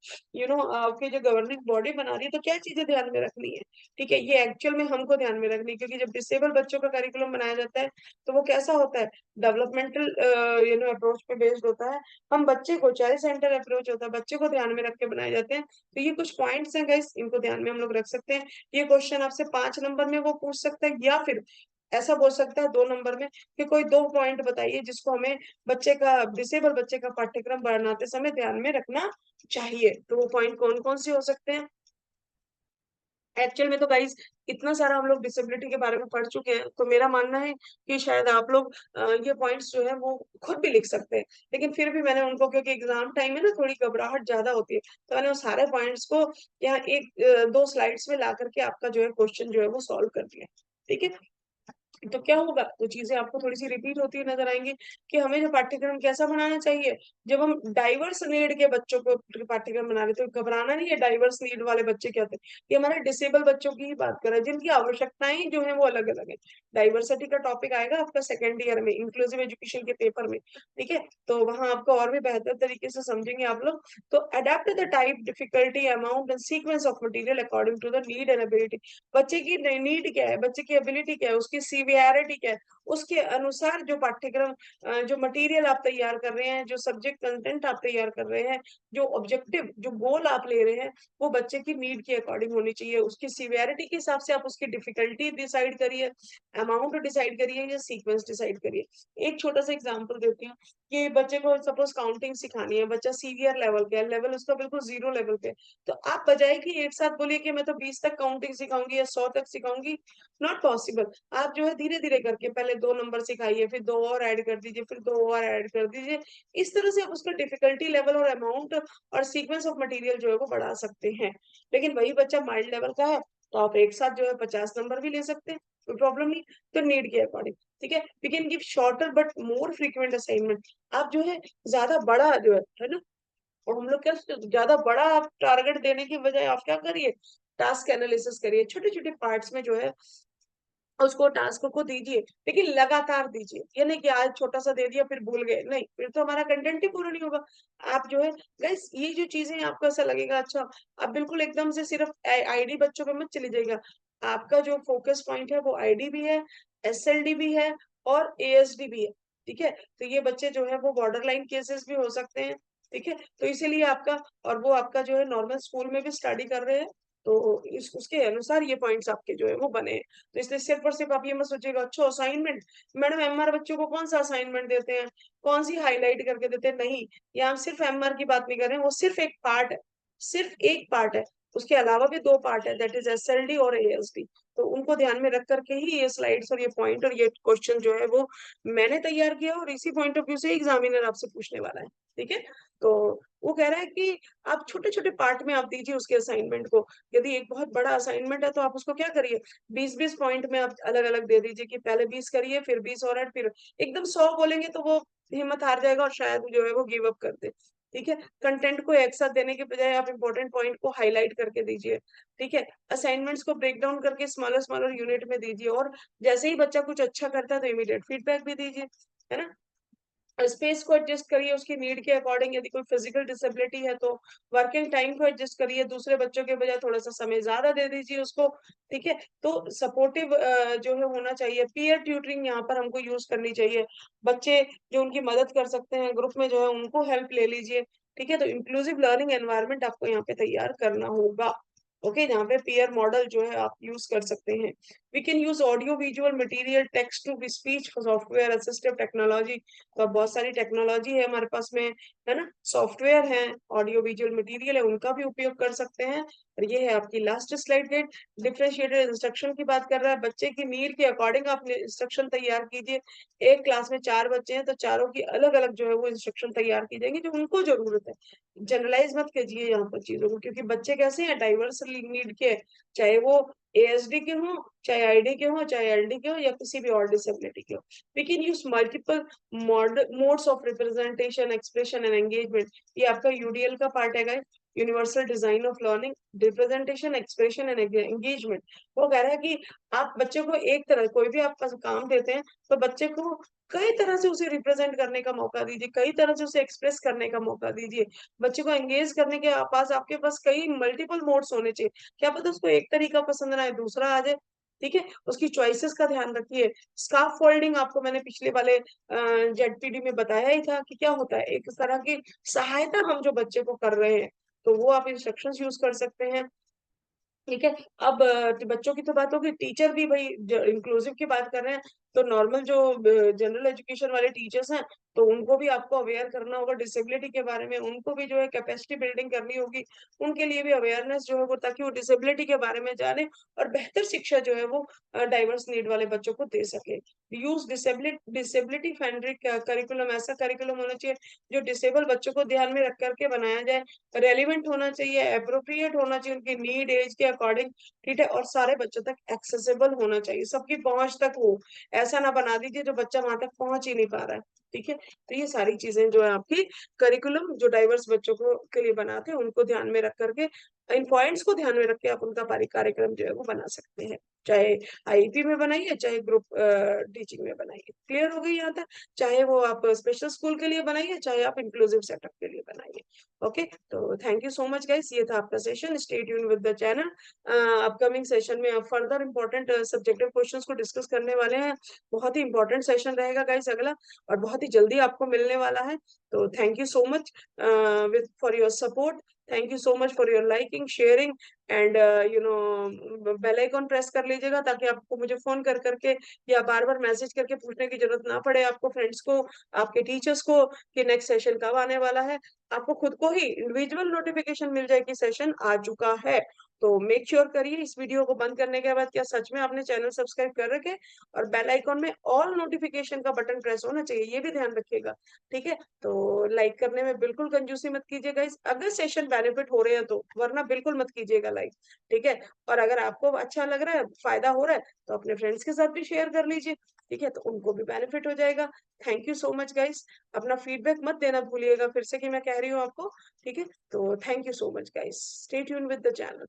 Speaker 1: आपकी जो गवर्निंग बॉडी बना रही है, तो क्या चीजें ध्यान में रखनी है। ठीक है, ये एक्चुअल में हमको ध्यान में रखनी है, क्योंकि जब डिसेबल बच्चों का करिकुलम बनाया जाता है तो वो कैसा होता है, डेवलपमेंटल अप्रोच पे बेस्ड होता है। हम बच्चे को, चाइल्ड सेंटर अप्रोच होता है, बच्चे को ध्यान में रख के बनाए जाते हैं। तो ये कुछ पॉइंट्स हैं गाइस, इनको ध्यान में हम लोग रख सकते हैं। ये क्वेश्चन आपसे 5 नंबर में वो पूछ सकता है, या फिर ऐसा बोल सकता है 2 नंबर में कि कोई 2 पॉइंट बताइए जिसको हमें बच्चे का, डिसेबल बच्चे का पाठ्यक्रम बनाते समय ध्यान में रखना चाहिए। तो वो पॉइंट कौन कौन से हो सकते हैं। एक्चुअल में तो गाइस इतना सारा हम लोग डिसेबिलिटी के बारे में पढ़ चुके हैं, तो मेरा मानना है कि शायद आप लोग ये पॉइंट्स जो है वो खुद भी लिख सकते हैं। लेकिन फिर भी मैंने उनको, क्योंकि एग्जाम टाइम में ना थोड़ी घबराहट ज्यादा होती है, तो मैंने वो सारे पॉइंट्स को यहाँ एक 2 स्लाइड्स में ला करके आपका जो है क्वेश्चन जो है वो सॉल्व कर दिया। ठीक है, तो क्या होगा, वो चीजें आपको थोड़ी सी रिपीट होती हुई नजर आएंगी कि हमें जो पाठ्यक्रम कैसा बनाना चाहिए। जब हम डाइवर्स नीड के बच्चों को पाठ्यक्रम बना रहे तो घबराना नहीं है। डाइवर्स नीड वाले बच्चे क्या होते हैं, ये हमारे डिसेबल बच्चों की ही बात कर रहे हैं, जिनकी आवश्यकताएं जो है वो अलग अलग है। डाइवर्सिटी का टॉपिक आएगा आपका सेकेंड ईयर में, इंक्लूसिव एजुकेशन के पेपर में। ठीक है, तो वहां आपको और भी बेहतर तरीके से समझेंगे आप लोग। तो adapt the type, difficulty, amount and sequence of material according to the need and ability. बच्चे की नीड क्या है, बच्चे की एबिलिटी क्या है, उसकी सीवियरिटी क्या है, उसके अनुसार जो पाठ्यक्रम, जो मटेरियल आप तैयार कर रहे हैं, जो सब्जेक्ट कंटेंट आप तैयार कर रहे हैं, जो ऑब्जेक्टिव, जो गोल आप ले रहे हैं, वो बच्चे की नीड के अकॉर्डिंग होनी चाहिए। उसकी सीवियरिटी के हिसाब से आप उसकी डिफिकल्टी डिसाइड करिए, अमाउंट डिसाइड करिए या सीक्वेंस डिसाइड करिए। एक छोटा सा एग्जाम्पल देती हूँ कि बच्चे को सपोज काउंटिंग सिखानी है, बच्चा सीवियर लेवल का है, लेवल उसका बिल्कुल 0 लेवल पे, तो आप बजाय कि एक साथ बोलिए कि मैं तो 20 तक काउंटिंग सिखाऊंगी या 100 तक सिखाऊंगी, नॉट पॉसिबल। आप जो है धीरे धीरे करके पहले 2 नंबर सिखाइए, फिर 2 और ऐड कर दीजिए, फिर 2 और ऐड कर दीजिए। इस तरह से आप उसका डिफिकल्टी लेवल और अमाउंट और सीक्वेंस ऑफ मटेरियल जो है वो बढ़ा सकते हैं। लेकिन वही बच्चा माइल्ड लेवल का है तो आप एक साथ जो है 50 नंबर भी ले सकते हैं, कोई प्रॉब्लम नहीं। तो नीड के अकॉर्डिंग, ठीक है, we can give shorter but more frequent assignment. आप जो है ज्यादा बड़ा जो है ना, और हम लोग क्या, ज्यादा बड़ा आप टारगेट देने की बजाय आप क्या करिए, टास्क एनालिसिस करिए, छोटे छोटे पार्ट्स में जो है उसको, टास्क को दीजिए, लेकिन लगातार दीजिए। ये नहीं कि आज छोटा सा दे दिया फिर भूल गए, नहीं, फिर तो हमारा कंटेंट ही पूरा नहीं होगा। आप जो है गाइस, ये जो चीजें आपको ऐसा लगेगा, अच्छा आप बिल्कुल एकदम से सिर्फ आईडी बच्चों पे मत चली जाएगा। आपका जो फोकस पॉइंट है वो आईडी भी है, एसएलडी भी है और एएसडी भी है। ठीक है, तो ये बच्चे जो है वो बॉर्डर लाइन केसेस भी हो सकते हैं। ठीक है, तो इसीलिए आपका, और वो आपका जो है नॉर्मल स्कूल में भी स्टडी कर रहे हैं, तो उसके अनुसार ये पॉइंट्स आपके जो है वो बने हैं। तो इसलिए सिर्फ और सिर्फ आप ये मत सोचिएगा अच्छा असाइनमेंट, मैडम एमआर बच्चों को कौन सा असाइनमेंट देते हैं, कौन सी हाईलाइट करके देते हैं, नहीं। यहाँ हम सिर्फ एमआर की बात नहीं कर रहे हैं, वो सिर्फ एक पार्ट है, सिर्फ एक पार्ट है। उसके अलावा भी 2 पार्ट है, दैट इज एसएलडी और एएसडी। तो उनको ध्यान में रख करके ही ये स्लाइड्स और ये पॉइंट और ये क्वेश्चन जो है वो मैंने तैयार किया, और इसी पॉइंट ऑफ व्यू से एग्जामिनर आपसे पूछने वाला है। ठीक है, तो वो कह रहा है कि आप छोटे छोटे पार्ट में आप दीजिए उसके असाइनमेंट को। यदि एक बहुत बड़ा असाइनमेंट है तो आप उसको क्या करिए, 20-20 पॉइंट में आप अलग अलग दे दीजिए कि पहले 20 करिए, फिर 20 और ऐड, फिर एकदम 100 बोलेंगे तो वो हिम्मत हार जाएगा और शायद जो है वो गिव अप कर दे। ठीक है, कंटेंट को एक साथ देने के बजाय आप इंपॉर्टेंट पॉइंट को हाईलाइट करके दीजिए। ठीक है, असाइनमेंट्स को ब्रेक डाउन करके स्मॉलर स्मॉलर यूनिट में दीजिए, और जैसे ही बच्चा कुछ अच्छा करता है तो इमीडिएट फीडबैक भी दीजिए, है ना। स्पेस को एडजस्ट करिए उसकी नीड के अकॉर्डिंग, यदि कोई फिजिकल डिसेबिलिटी है तो वर्किंग टाइम को एडजस्ट करिए, दूसरे बच्चों के बजाय थोड़ा सा समय ज्यादा दे दीजिए उसको। ठीक है, तो सपोर्टिव जो है होना चाहिए, पीयर ट्यूटरिंग यहाँ पर हमको यूज करनी चाहिए। बच्चे जो उनकी मदद कर सकते हैं ग्रुप में जो है उनको हेल्प ले लीजिए। ठीक है, तो इंक्लूसिव लर्निंग एनवायरनमेंट आपको यहाँ पे तैयार करना होगा। ओके, जहाँ पे पीयर मॉडल जो है आप यूज कर सकते हैं। We can use audio visual material, text to speech, software assistive technology. तो अब बहुत सारी टेक्नोलॉजी है हमारे पास में, है ना, सॉफ्टवेयर है, ऑडियो विजुअल मटेरियल है, उनका भी उपयोग कर सकते हैं। और ये है आपकी last slide guide. Differentiated instruction की बात कर रहा है, बच्चे की नीड के अकॉर्डिंग आप इंस्ट्रक्शन तैयार कीजिए। एक क्लास में 4 बच्चे हैं तो चारों की अलग अलग जो है वो इंस्ट्रक्शन तैयार की जाएंगी जो उनको जरूरत है। जनरलाइज मत कीजिए यहाँ पर चीजों को, क्योंकि बच्चे कैसे हैं, डाइवर्स नीड के हैं। चाहे वो ASD के हो, चाहे ID के हो, चाहे LD के हो, या किसी भी और डिसेबिलिटी के हो। We can use multiple modes of representation, expression and engagement. ये आपका UDL का पार्ट है guys, universal design of learning, representation, expression and engagement. वो कह रहा है कि आप बच्चे को एक तरह, कोई भी आप काम देते हैं तो बच्चे को कई तरह से उसे रिप्रेजेंट करने का मौका दीजिए, कई तरह से उसे एक्सप्रेस करने का मौका दीजिए। बच्चे को एंगेज करने के पास, आपके पास कई मल्टीपल मोड्स होने चाहिए। क्या पता उसको एक तरीका पसंद ना आए, दूसरा आ जाए। ठीक है, उसकी चॉइसेस का ध्यान रखिए। स्कार्फ फोल्डिंग आपको मैंने पिछले वाले ZPD में बताया ही था कि क्या होता है, एक तरह की सहायता हम जो बच्चे को कर रहे हैं, तो वो आप इंस्ट्रक्शंस यूज कर सकते हैं। ठीक है, अब बच्चों की तो बात होगी, टीचर भी भाई इंक्लूसिव की बात कर रहे हैं, तो नॉर्मल जो जनरल एजुकेशन वाले टीचर्स हैं, तो उनको भी आपको अवेयर करना होगा डिसेबिलिटी के बारे में, उनको भी जो है कैपेसिटी बिल्डिंग करनी होगी, उनके लिए भी अवेयरनेस जो है वो, ताकि वो डिसेबिलिटी के बारे में जाने और बेहतर शिक्षा जो है वो डाइवर्स नीड वाले बच्चों को दे सके। यूज डिसेबिलिटी फ्रेंडली करिकुलम, ऐसा करिकुलम होना चाहिए जो डिसेबल बच्चों को ध्यान में रख करके बनाया जाए, रेलिवेंट होना चाहिए, अप्रोप्रिएट होना चाहिए उनकी नीड एज के अकॉर्डिंग। ठीक है, और सारे बच्चों तक एक्सेसिबल होना चाहिए, सबकी पहुंच तक हो। ऐसा ना बना दीजिए जो बच्चा वहां तक पहुंच ही नहीं पा रहा है। ठीक है, तो ये सारी चीजें जो है आपकी करिकुलम जो डाइवर्स बच्चों को के लिए बनाते हैं, उनको ध्यान में रख करके, इन पॉइंट्स को ध्यान में रख के आप उनका कार्यक्रम जो है वो बना सकते हैं। चाहे IEP में बनाइए, चाहे ग्रुप टीचिंग में बनाइए। क्लियर हो गई यहाँ तक? चाहे वो आप स्पेशल स्कूल के लिए बनाइए, चाहे आप इंक्लूसिव सेटअप के लिए बनाइए। ओके, तो thank you so much guys, ये था आपका session. Stay tune with the channel. Upcoming session में फर्दर इंपॉर्टेंट सब्जेक्टिव क्वेश्चंस को डिस्कस करने वाले हैं। बहुत ही इंपॉर्टेंट सेशन रहेगा गाइस अगला, और बहुत ही जल्दी आपको मिलने वाला है। तो thank you so much with for your support. Thank you so much for your liking, sharing and bell icon press कर लीजिएगा, ताकि आपको मुझे फोन कर करके या बार बार मैसेज करके पूछने की जरूरत ना पड़े, आपको फ्रेंड्स को, आपके टीचर्स को, कि नेक्स्ट सेशन कब आने वाला है। आपको खुद को ही इंडिविजुअल नोटिफिकेशन मिल जाए कि सेशन आ चुका है। तो मेक श्योर करिए इस वीडियो को बंद करने के बाद, क्या सच में आपने चैनल सब्सक्राइब कर रखे, और बेल आइकॉन में ऑल नोटिफिकेशन का बटन प्रेस होना चाहिए, ये भी ध्यान रखिएगा। ठीक है, तो लाइक करने में बिल्कुल कंजूसी मत कीजिएगा इस, अगर सेशन बेनिफिट हो रहे हैं तो, वरना बिल्कुल मत कीजिएगा लाइक। ठीक है, और अगर आपको अच्छा लग रहा है, फायदा हो रहा है, तो अपने फ्रेंड्स के साथ भी शेयर कर लीजिए। ठीक है, तो उनको भी बेनिफिट हो जाएगा। Thank you so much guys, अपना फीडबैक मत देना भूलिएगा फिर से कि मैं कह रही हूँ आपको। ठीक है, तो thank you so much guys, stay tune with the channel.